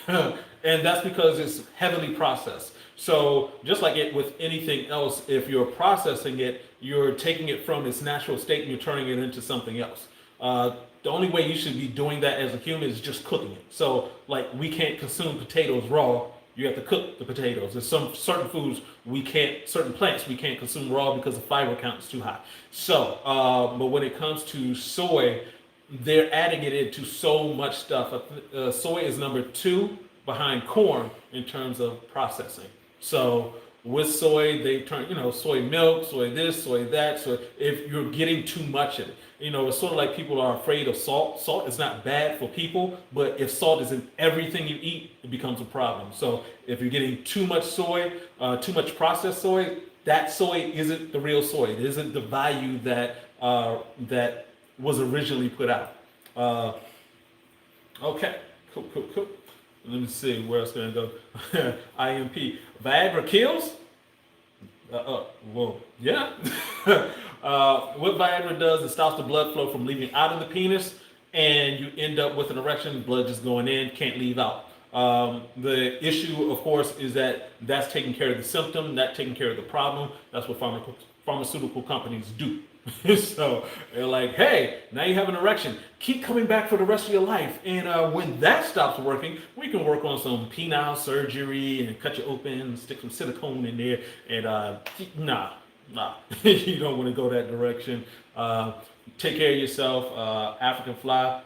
And that's because it's heavily processed. So just like it with anything else, if you're processing it, you're taking it from its natural state and you're turning it into something else. The only way you should be doing that as a human is just cooking it. So like we can't consume potatoes raw. You have to cook the potatoes. There's certain foods certain plants we can't consume raw because the fiber count is too high. So, but when it comes to soy, they're adding it into so much stuff. Soy is number 2 behind corn in terms of processing. So with soy, they turn, soy milk, soy this, soy that. So if you're getting too much of it, it's sort of like people are afraid of salt. Salt is not bad for people, but if salt is in everything you eat, it becomes a problem. So if you're getting too much soy, too much processed soy, that soy isn't the real soy. It isn't the value that was originally put out. Okay, cool. Let me see where it's going to go. IMP. Viagra kills? Well, yeah. What Viagra does, it stops the blood flow from leaving out of the penis, and you end up with an erection, blood just going in, can't leave out. The issue, of course, is that that's taking care of the symptom, not taking care of the problem. That's what pharmaceutical companies do. So they're like, hey, now you have an erection. Keep coming back for the rest of your life. And when that stops working, we can work on some penile surgery and cut you open, stick some silicone in there. And nah, Nah, you don't want to go that direction. Uh, Take care of yourself. African fly,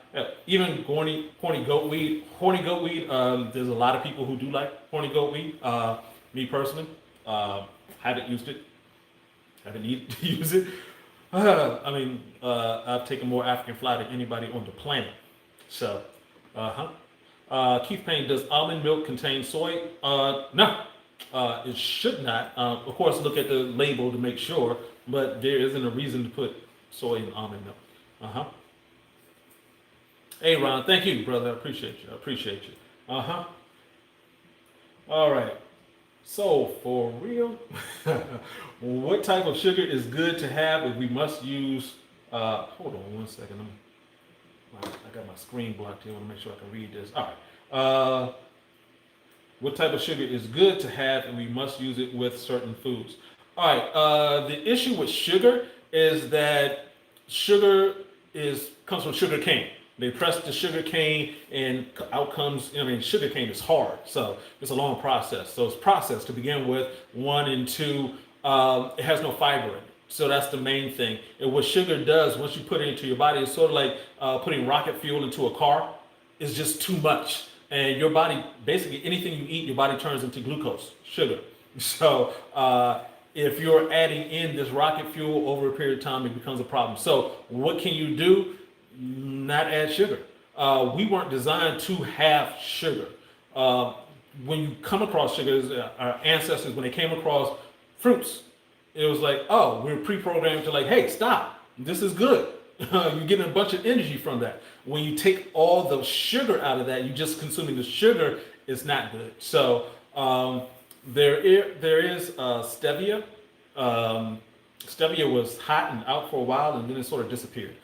even horny goat weed. Horny goat weed. There's a lot of people who do like horny goat weed. Me personally, haven't used it. Haven't needed to use it. I've taken more African fly than anybody on the planet. So, uh-huh. Keith Payne, does almond milk contain soy? No, it should not. Of course, look at the label to make sure, but there isn't a reason to put soy in almond milk. Uh-huh. Hey, Ron, thank you, brother. I appreciate you. I appreciate you. Uh-huh. All right. So, for real, what type of sugar is good to have if we must use, hold on one second. I got my screen blocked here. I want to make sure I can read this. All right. What type of sugar is good to have and we must use it with certain foods? All right. The issue with sugar is that sugar comes from sugar cane. They press the sugar cane and out comes, sugar cane is hard. So it's a long process. So it's processed to begin with, one, and two, it has no fiber in it. So that's the main thing. And what sugar does, once you put it into your body, it's sort of like putting rocket fuel into a car. It's just too much. And your body, basically anything you eat, your body turns into glucose, sugar. So if you're adding in this rocket fuel over a period of time, it becomes a problem. So what can you do? Not add sugar. We weren't designed to have sugar. When you come across sugars, our ancestors, when they came across fruits, it was like, oh, we're pre-programmed to like, hey, stop. This is good. You're getting a bunch of energy from that. When you take all the sugar out of that, you're just consuming the sugar. It's not good. So there is stevia. Stevia was hot and out for a while, and then it sort of disappeared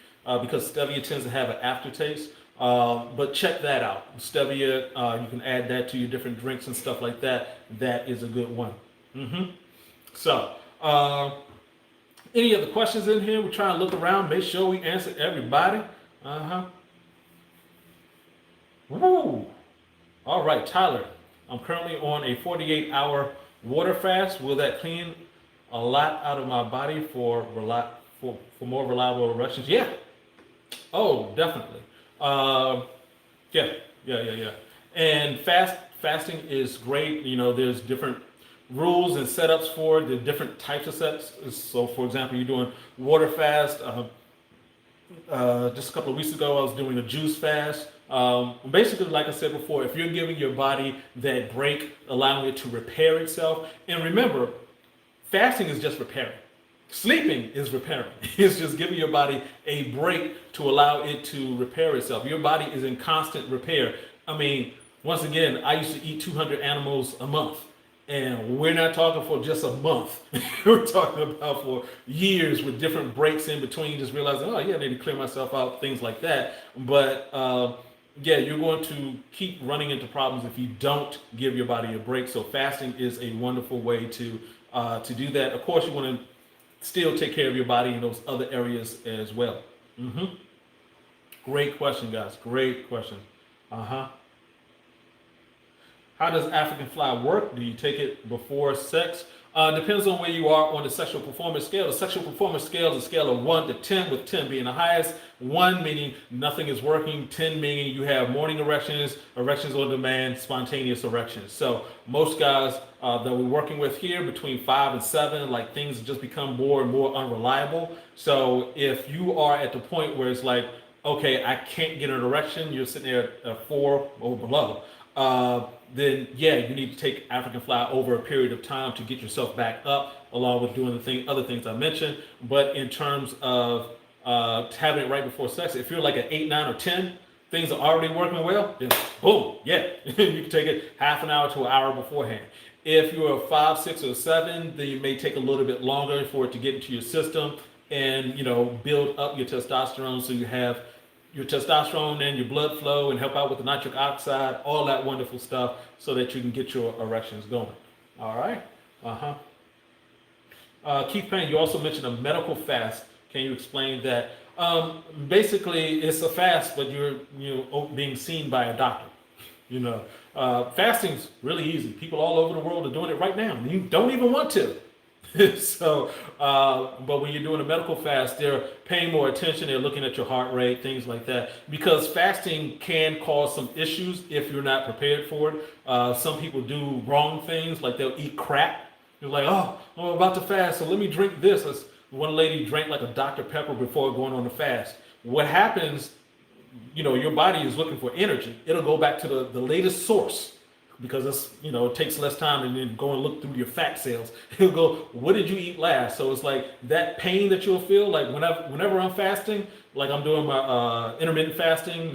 because stevia tends to have an aftertaste. But check that out. Stevia, you can add that to your different drinks and stuff like that. That is a good one. So, any other questions in here? We're trying to look around, make sure we answer everybody. Woo! All right, Tyler. I'm currently on a 48-hour water fast. Will that clean a lot out of my body for more reliable erections? Yeah. Oh, definitely. Yeah. And fasting is great. There's different rules and setups for the different types of sets. So, for example, you're doing water fast. Just a couple of weeks ago, I was doing a juice fast. Basically, like I said before, if you're giving your body that break, allowing it to repair itself, and remember, fasting is just repairing. Sleeping is repairing. It's just giving your body a break to allow it to repair itself. Your body is in constant repair. Once again, I used to eat 200 animals a month. And we're not talking for just a month. We're talking about for years with different breaks in between, just realizing, oh yeah, I need to clear myself out, things like that. But you're going to keep running into problems if you don't give your body a break. So fasting is a wonderful way to do that. Of course, you want to still take care of your body in those other areas as well. Great question, guys. Great question. How does African fly work? Do you take it before sex? Depends on where you are on the sexual performance scale. The sexual performance scale is a scale of 1 to 10, with 10 being the highest. 1 meaning nothing is working. 10 meaning you have morning erections, erections on demand, spontaneous erections. So most guys that we're working with here between 5 and 7, like things just become more and more unreliable. So if you are at the point where it's like, okay, I can't get an erection, you're sitting there at 4 or below. Then you need to take African fly over a period of time to get yourself back up, along with doing other things I mentioned. But in terms of having it right before sex, if you're like an 8, 9, or 10, things are already working well, then boom, you can take it half an hour to an hour beforehand. If you're a 5, 6, or 7, then you may take a little bit longer for it to get into your system and build up your testosterone, so you have your testosterone and your blood flow and help out with the nitric oxide, all that wonderful stuff, so that you can get your erections going. All right. Keith Payne, you also mentioned a medical fast. Can you explain that? Basically, it's a fast, but you're being seen by a doctor. Fasting's really easy. People all over the world are doing it right now. You don't even want to. So, but when you're doing a medical fast, they're paying more attention. They're looking at your heart rate, things like that, because fasting can cause some issues if you're not prepared for it. Some people do wrong things, like they'll eat crap. They're like, oh, I'm about to fast, so let me drink this. One lady drank like a Dr. Pepper before going on the fast. What happens, your body is looking for energy. It'll go back to the latest source because it takes less time and then go and look through your fat cells. It'll go, what did you eat last? So it's like that pain that you'll feel like whenever I'm fasting, like I'm doing my intermittent fasting,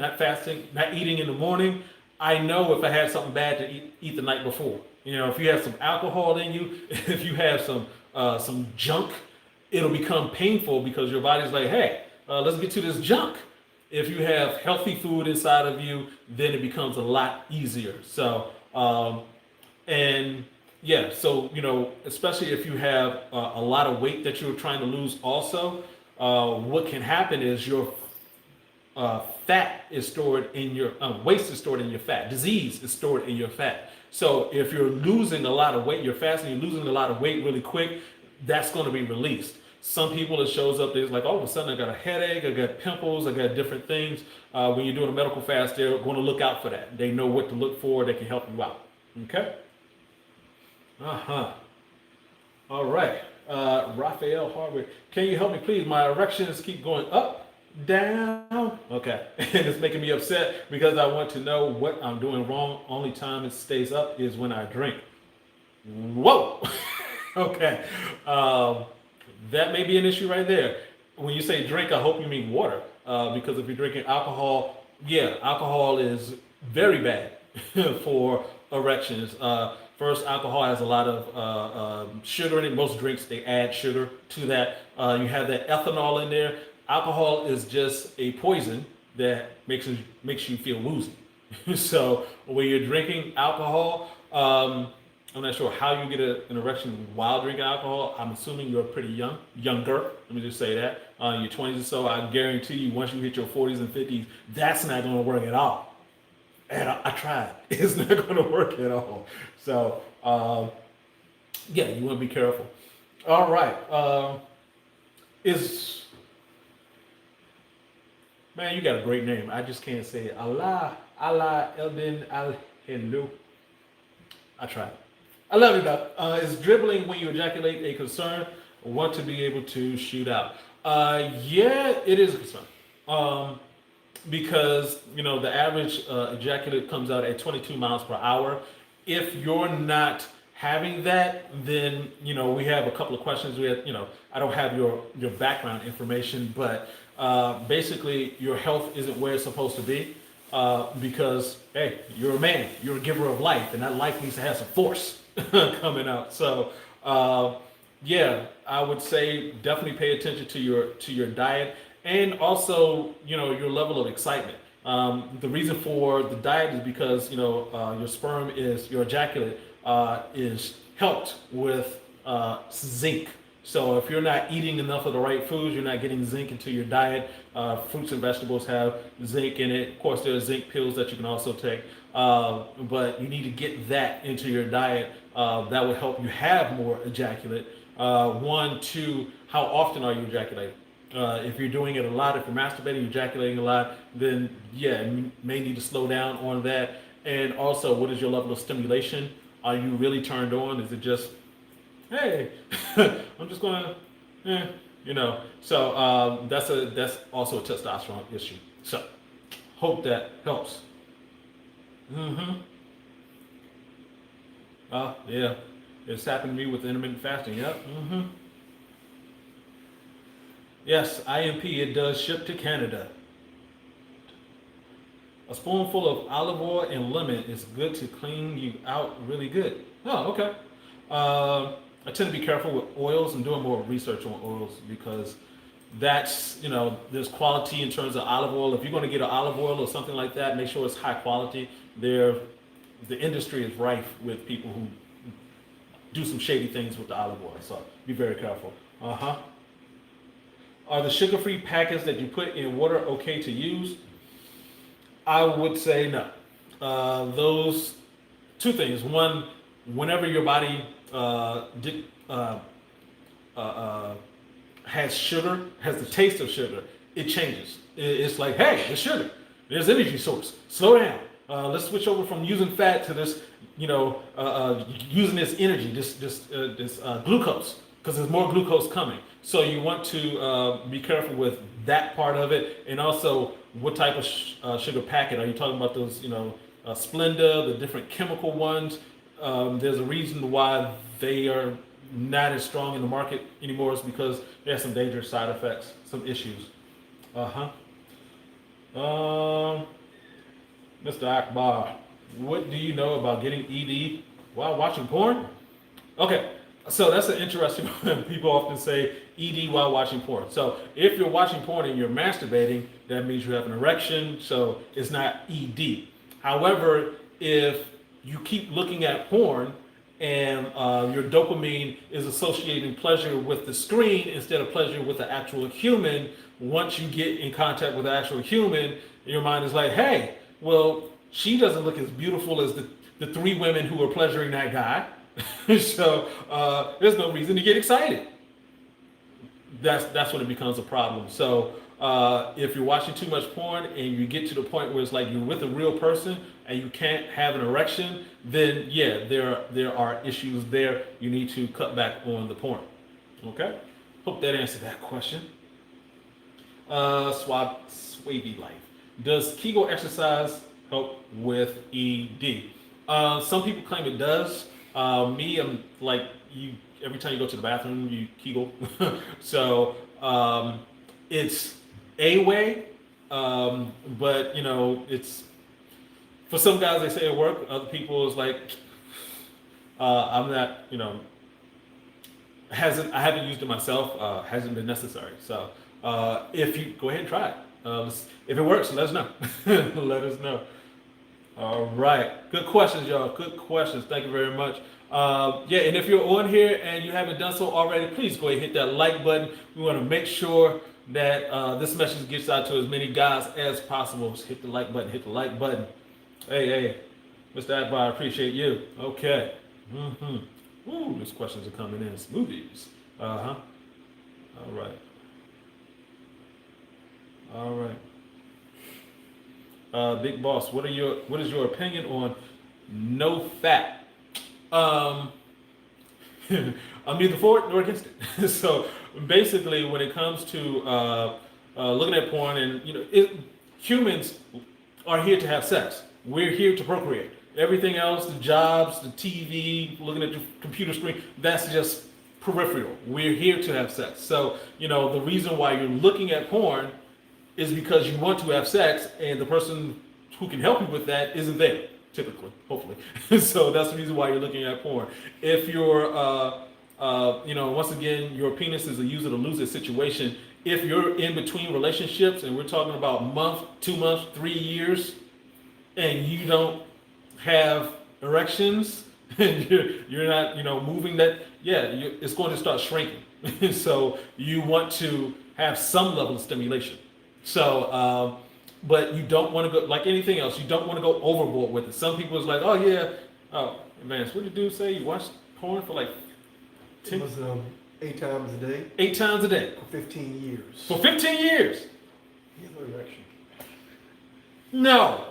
not eating in the morning. I know if I had something bad to eat the night before. If you have some alcohol in you, if you have some junk, it'll become painful because your body's like, hey, let's get to this junk. If you have healthy food inside of you, then it becomes a lot easier. So, and yeah, so, especially if you have a lot of weight that you're trying to lose also, what can happen is your fat is stored in your, waste is stored in your fat. Disease is stored in your fat. So if you're losing a lot of weight, you're fasting, you're losing a lot of weight really quick, that's going to be released. Some people, it shows up, there's like, all of a sudden I got a headache, I got pimples, I got different things. When you're doing a medical fast, they're going to look out for that. They know what to look for. They can help you out. Okay? All right. Raphael Harvard, can you help me, please? My erections keep going up, down. Okay. And it's making me upset because I want to know what I'm doing wrong. Only time it stays up is when I drink. Whoa. Okay. That may be an issue right there. When you say drink, I hope you mean water. Because if you're drinking alcohol, yeah, alcohol is very bad for erections. First, alcohol has a lot of sugar in it. Most drinks, they add sugar to that. You have that ethanol in there. Alcohol is just a poison that makes you feel woozy. So when you're drinking alcohol, I'm not sure how you get an erection while drinking alcohol. I'm assuming you're pretty younger. Let me just say that. Your 20s or so, I guarantee you, once you hit your 40s and 50s, that's not going to work at all. And I tried. It's not going to work at all. So, yeah, you want to be careful. All right. Man, you got a great name. I just can't say it. Allah Eldin Al Hello. I tried. I love it though. Is dribbling when you ejaculate a concern? Want to be able to shoot out? Yeah, it is a concern. Because the average ejaculate comes out at 22 miles per hour. If you're not having that, then we have a couple of questions. I don't have your background information, but basically your health isn't where it's supposed to be. Because hey, you're a man, you're a giver of life, and that life needs to have some force coming out. So yeah, I would say definitely pay attention to your diet and also your level of excitement. The reason for the diet is because your ejaculate is helped with zinc. So if you're not eating enough of the right foods, you're not getting zinc into your diet. Fruits and vegetables have zinc in it. Of course, there are zinc pills that you can also take, but you need to get that into your diet. That will help you have more ejaculate. One, two, how often are you ejaculating? If you're doing it a lot, if you're masturbating, ejaculating a lot, then yeah, you may need to slow down on that. And also, what is your level of stimulation? Are you really turned on? Is it just hey, I'm just gonna, So that's also a testosterone issue. So hope that helps. Mm-hmm. Yeah, it's happened to me with intermittent fasting. Yep. Mm-hmm. Yes, IMP. It does ship to Canada. A spoonful of olive oil and lemon is good to clean you out really good. Oh, okay. I tend to be careful with oils and doing more research on oils because there's quality in terms of olive oil. If you're going to get an olive oil or something like that, make sure it's high quality. The industry is rife with people who do some shady things with the olive oil, so be very careful. Uh-huh. Are the sugar-free packets that you put in water okay to use? I would say no. Those two things. One, whenever your body has sugar, has the taste of sugar, it changes. It's like, hey, it's sugar. There's energy source. Slow down. Let's switch over from using fat to this, using this energy, this glucose, because there's more glucose coming. So you want to be careful with that part of it, and also what type of sugar packet are you talking about? Those, Splenda, the different chemical ones. There's a reason why they are not as strong in the market anymore. Is because they have some dangerous side effects, some issues. Mr. Akbar, what do you know about getting ED while watching porn? Okay, so that's an interesting one. People often say ED while watching porn. So if you're watching porn and you're masturbating, that means you have an erection, so it's not ED. However, if you keep looking at porn and your dopamine is associating pleasure with the screen instead of pleasure with the actual human, once you get in contact with the actual human, your mind is like, hey, well, she doesn't look as beautiful as the three women who are pleasuring that guy. So there's no reason to get excited. That's when it becomes a problem. So if you're watching too much porn and you get to the point where it's like you're with a real person and you can't have an erection, then yeah, there are issues there. You need to cut back on the porn. Okay? Hope that answered that question. Swavy Life. Does Kegel exercise help with ED? Some people claim it does. Me, I'm like you. Every time you go to the bathroom, you Kegel. So it's a way, but it's for some guys they say it works. Other people is like, I'm not. I haven't used it myself. Hasn't been necessary. So if you go ahead and try it, if it works, let us know. Let us know. All right. Good questions, y'all. Good questions. Thank you very much. And if you're on here and you haven't done so already, please go ahead and hit that like button. We want to make sure that this message gets out to as many guys as possible. Just hit the like button. Hit the like button. Hey, Mr. Adbar, I appreciate you. Okay. Ooh, these questions are coming in. Smoothies. All right. Big Boss, what is your opinion on no fat? I'm neither for it nor against it. So basically, when it comes to looking at porn, and humans are here to have sex. We're here to procreate. Everything else, the jobs, the TV, looking at the computer screen, that's just peripheral. We're here to have sex. So the reason why you're looking at porn is because you want to have sex, and the person who can help you with that isn't there, typically, hopefully. So that's the reason why you're looking at porn. If you're, once again, your penis is a use it or lose it situation. If you're in between relationships, and we're talking about a month, 2 months, 3 years, and you don't have erections, and you're not, moving that, it's going to start shrinking. So you want to have some level of stimulation. So, but you don't want to go, like anything else, you don't want to go overboard with it. Some people is like, Vance, what did you say? You watched porn for like 10? It was 8 times a day. 8 times a day? For 15 years. For 15 years? He has no erection. No.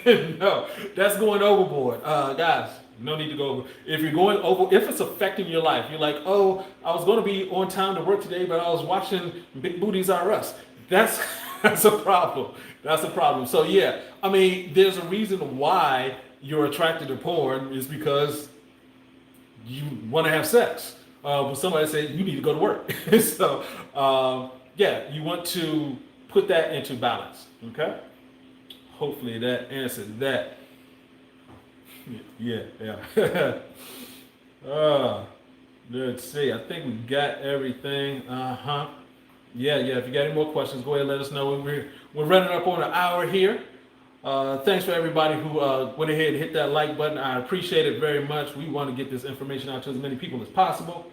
No, that's going overboard. Guys, no need to go over. If you're going over, if it's affecting your life, you're like, oh, I was going to be on time to work today, but I was watching Big Booties R Us. That's a problem. That's a problem. So yeah, I mean, there's a reason why you're attracted to porn is because you want to have sex. But somebody said you need to go to work. So you want to put that into balance. Okay. Hopefully that answered that. Yeah. Let's see. I think we got everything. Yeah. If you got any more questions, go ahead and let us know. We're running up on an hour here. Thanks for everybody who went ahead and hit that like button. I appreciate it very much. We want to get this information out to as many people as possible.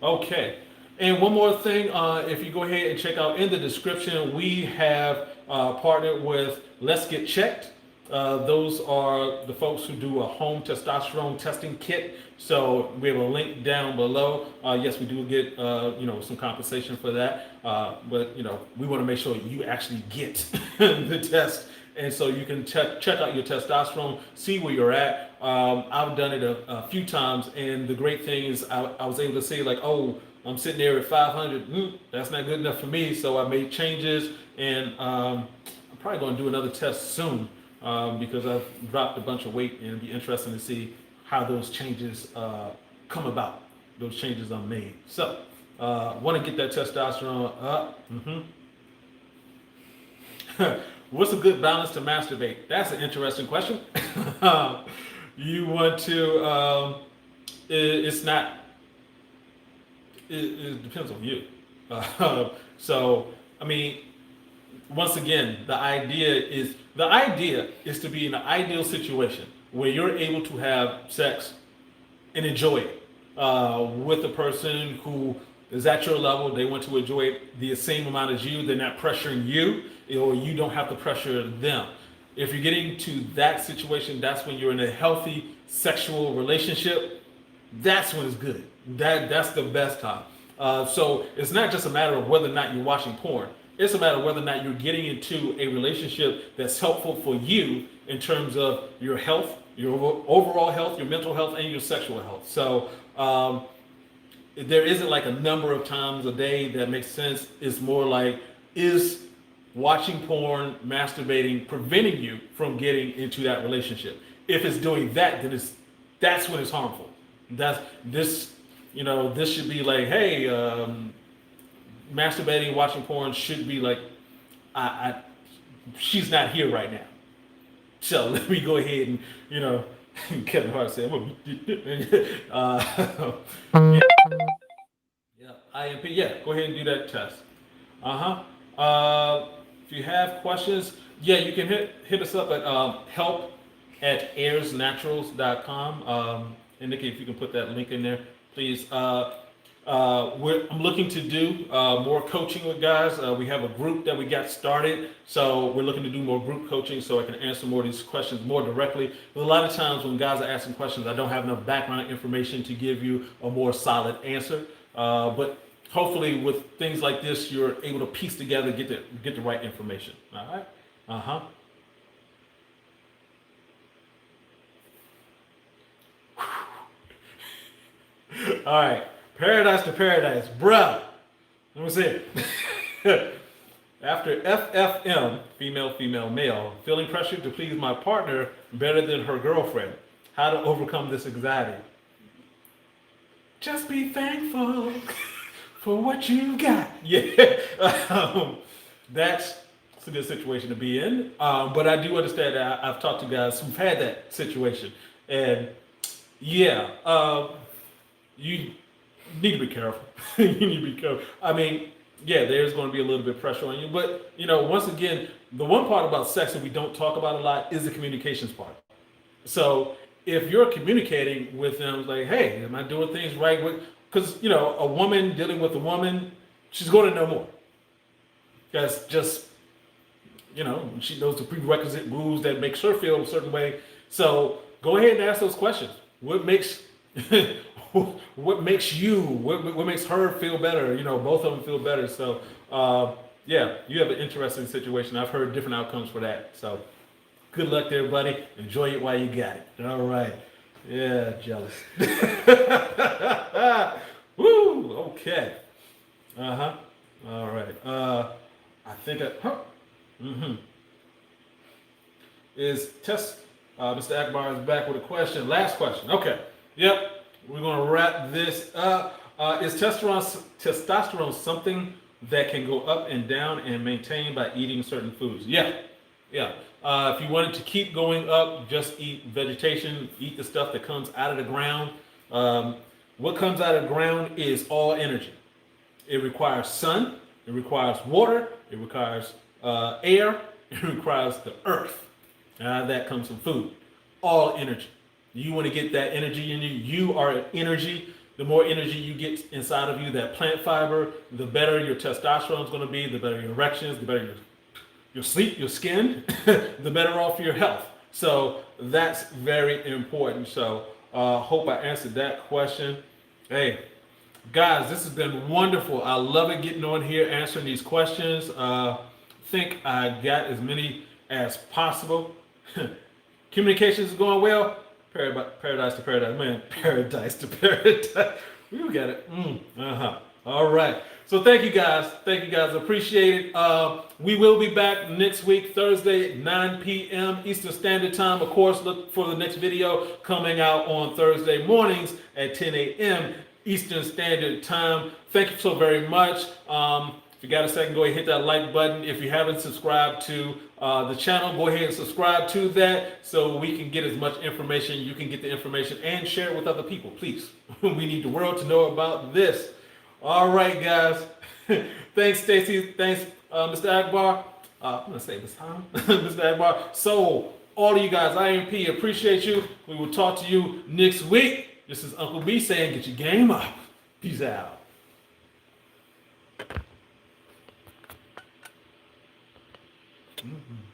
Okay. And one more thing, if you go ahead and check out in the description, we have partnered with Let's Get Checked. Those are the folks who do a home testosterone testing kit. So we have a link down below. Yes, we do get some compensation for that, but we want to make sure you actually get the test, and so you can check out your testosterone, see where you're at. I've done it a few times, and the great thing is I was able to say like, oh, I'm sitting there at 500. That's not good enough for me, so I made changes, and I'm probably going to do another test soon because I've dropped a bunch of weight, and it'll be interesting to see how those changes come about. Those changes are made. So, want to get that testosterone up. What's a good balance to masturbate? That's an interesting question. You want to, it's not, it depends on you. So, I mean, once again, the idea is to be in an ideal situation where you're able to have sex and enjoy it with a person who is at your level. They want to enjoy it the same amount as you. They're not pressuring you, or you don't have to pressure them. If you're getting to that situation, that's when you're in a healthy sexual relationship. That's when it's good. That's the best time. So it's not just a matter of whether or not you're watching porn. It's a matter of whether or not you're getting into a relationship that's helpful for you in terms of your health, your overall health, your mental health, and your sexual health. So there isn't like a number of times a day that makes sense. It's more like, is watching porn, masturbating, preventing you from getting into that relationship? If it's doing that, then that's when it's harmful. This should be like, hey, masturbating, watching porn should be like, she's not here right now. So let me go ahead and, Kevin Hart said, IMP, go ahead and do that test. If you have questions, you can hit us up at help@airsnaturals.com. And Nikki, if you can put that link in there, please. I'm looking to do more coaching with guys. We have a group that we got started, so we're looking to do more group coaching so I can answer more of these questions more directly. But a lot of times when guys are asking questions, I don't have enough background information to give you a more solid answer. But hopefully with things like this, you're able to piece together, get the right information. All right? All right. Paradise to paradise. Bruh. Let me see it. After FFM, female, male, feeling pressured to please my partner better than her girlfriend. How to overcome this anxiety. Just be thankful for what you got. That's a good situation to be in. But I do understand that I've talked to guys who've had that situation. And you need to be careful. You need to be careful. I mean, there's going to be a little bit of pressure on you. But, once again, the one part about sex that we don't talk about a lot is the communications part. So if you're communicating with them, like, hey, am I doing things right? Because, a woman dealing with a woman, she's going to know more. That's just, she knows the prerequisite rules that makes her feel a certain way. So go ahead and ask those questions. What makes what makes her feel better? Both of them feel better. So you have an interesting situation. I've heard different outcomes for that. So good luck there, buddy. Enjoy it while you got it. All right. Yeah, jealous. Woo. Okay. All right. I think is test. Mr. Akbar is back with a question. Last question. Okay. Yep. We're going to wrap this up. Is testosterone something that can go up and down and maintain by eating certain foods? Yeah. If you want it to keep going up, just eat vegetation, eat the stuff that comes out of the ground. What comes out of the ground is all energy. It requires sun, it requires water, it requires air, it requires the earth. That comes from food. All energy. You want to get that energy in you. You are energy. The more energy you get inside of you, that plant fiber, the better your testosterone is going to be, the better your erections, the better your sleep, your skin, the better off your health. So that's very important. So hope I answered that question. Hey, guys, this has been wonderful. I love it getting on here answering these questions. Think I got as many as possible. Communications is going well. Paradise to paradise, man. Paradise to paradise. You got it. Uh-huh. All right. So thank you guys. Thank you guys. Appreciate it. We will be back next week, Thursday at 9 p.m. Eastern Standard Time. Of course, look for the next video coming out on Thursday mornings at 10 a.m. Eastern Standard Time. Thank you so very much. If you got a second, go ahead and hit that like button. If you haven't subscribed to the channel, go ahead and subscribe to that so we can get as much information. You can get the information and share it with other people, please. We need the world to know about this. All right, guys. Thanks, Stacy. Thanks, Mr. Akbar. I'm going to say this time, Mr. Akbar. So, all of you guys, IMP, appreciate you. We will talk to you next week. This is Uncle B saying, get your game up. Peace out. Mm-hmm.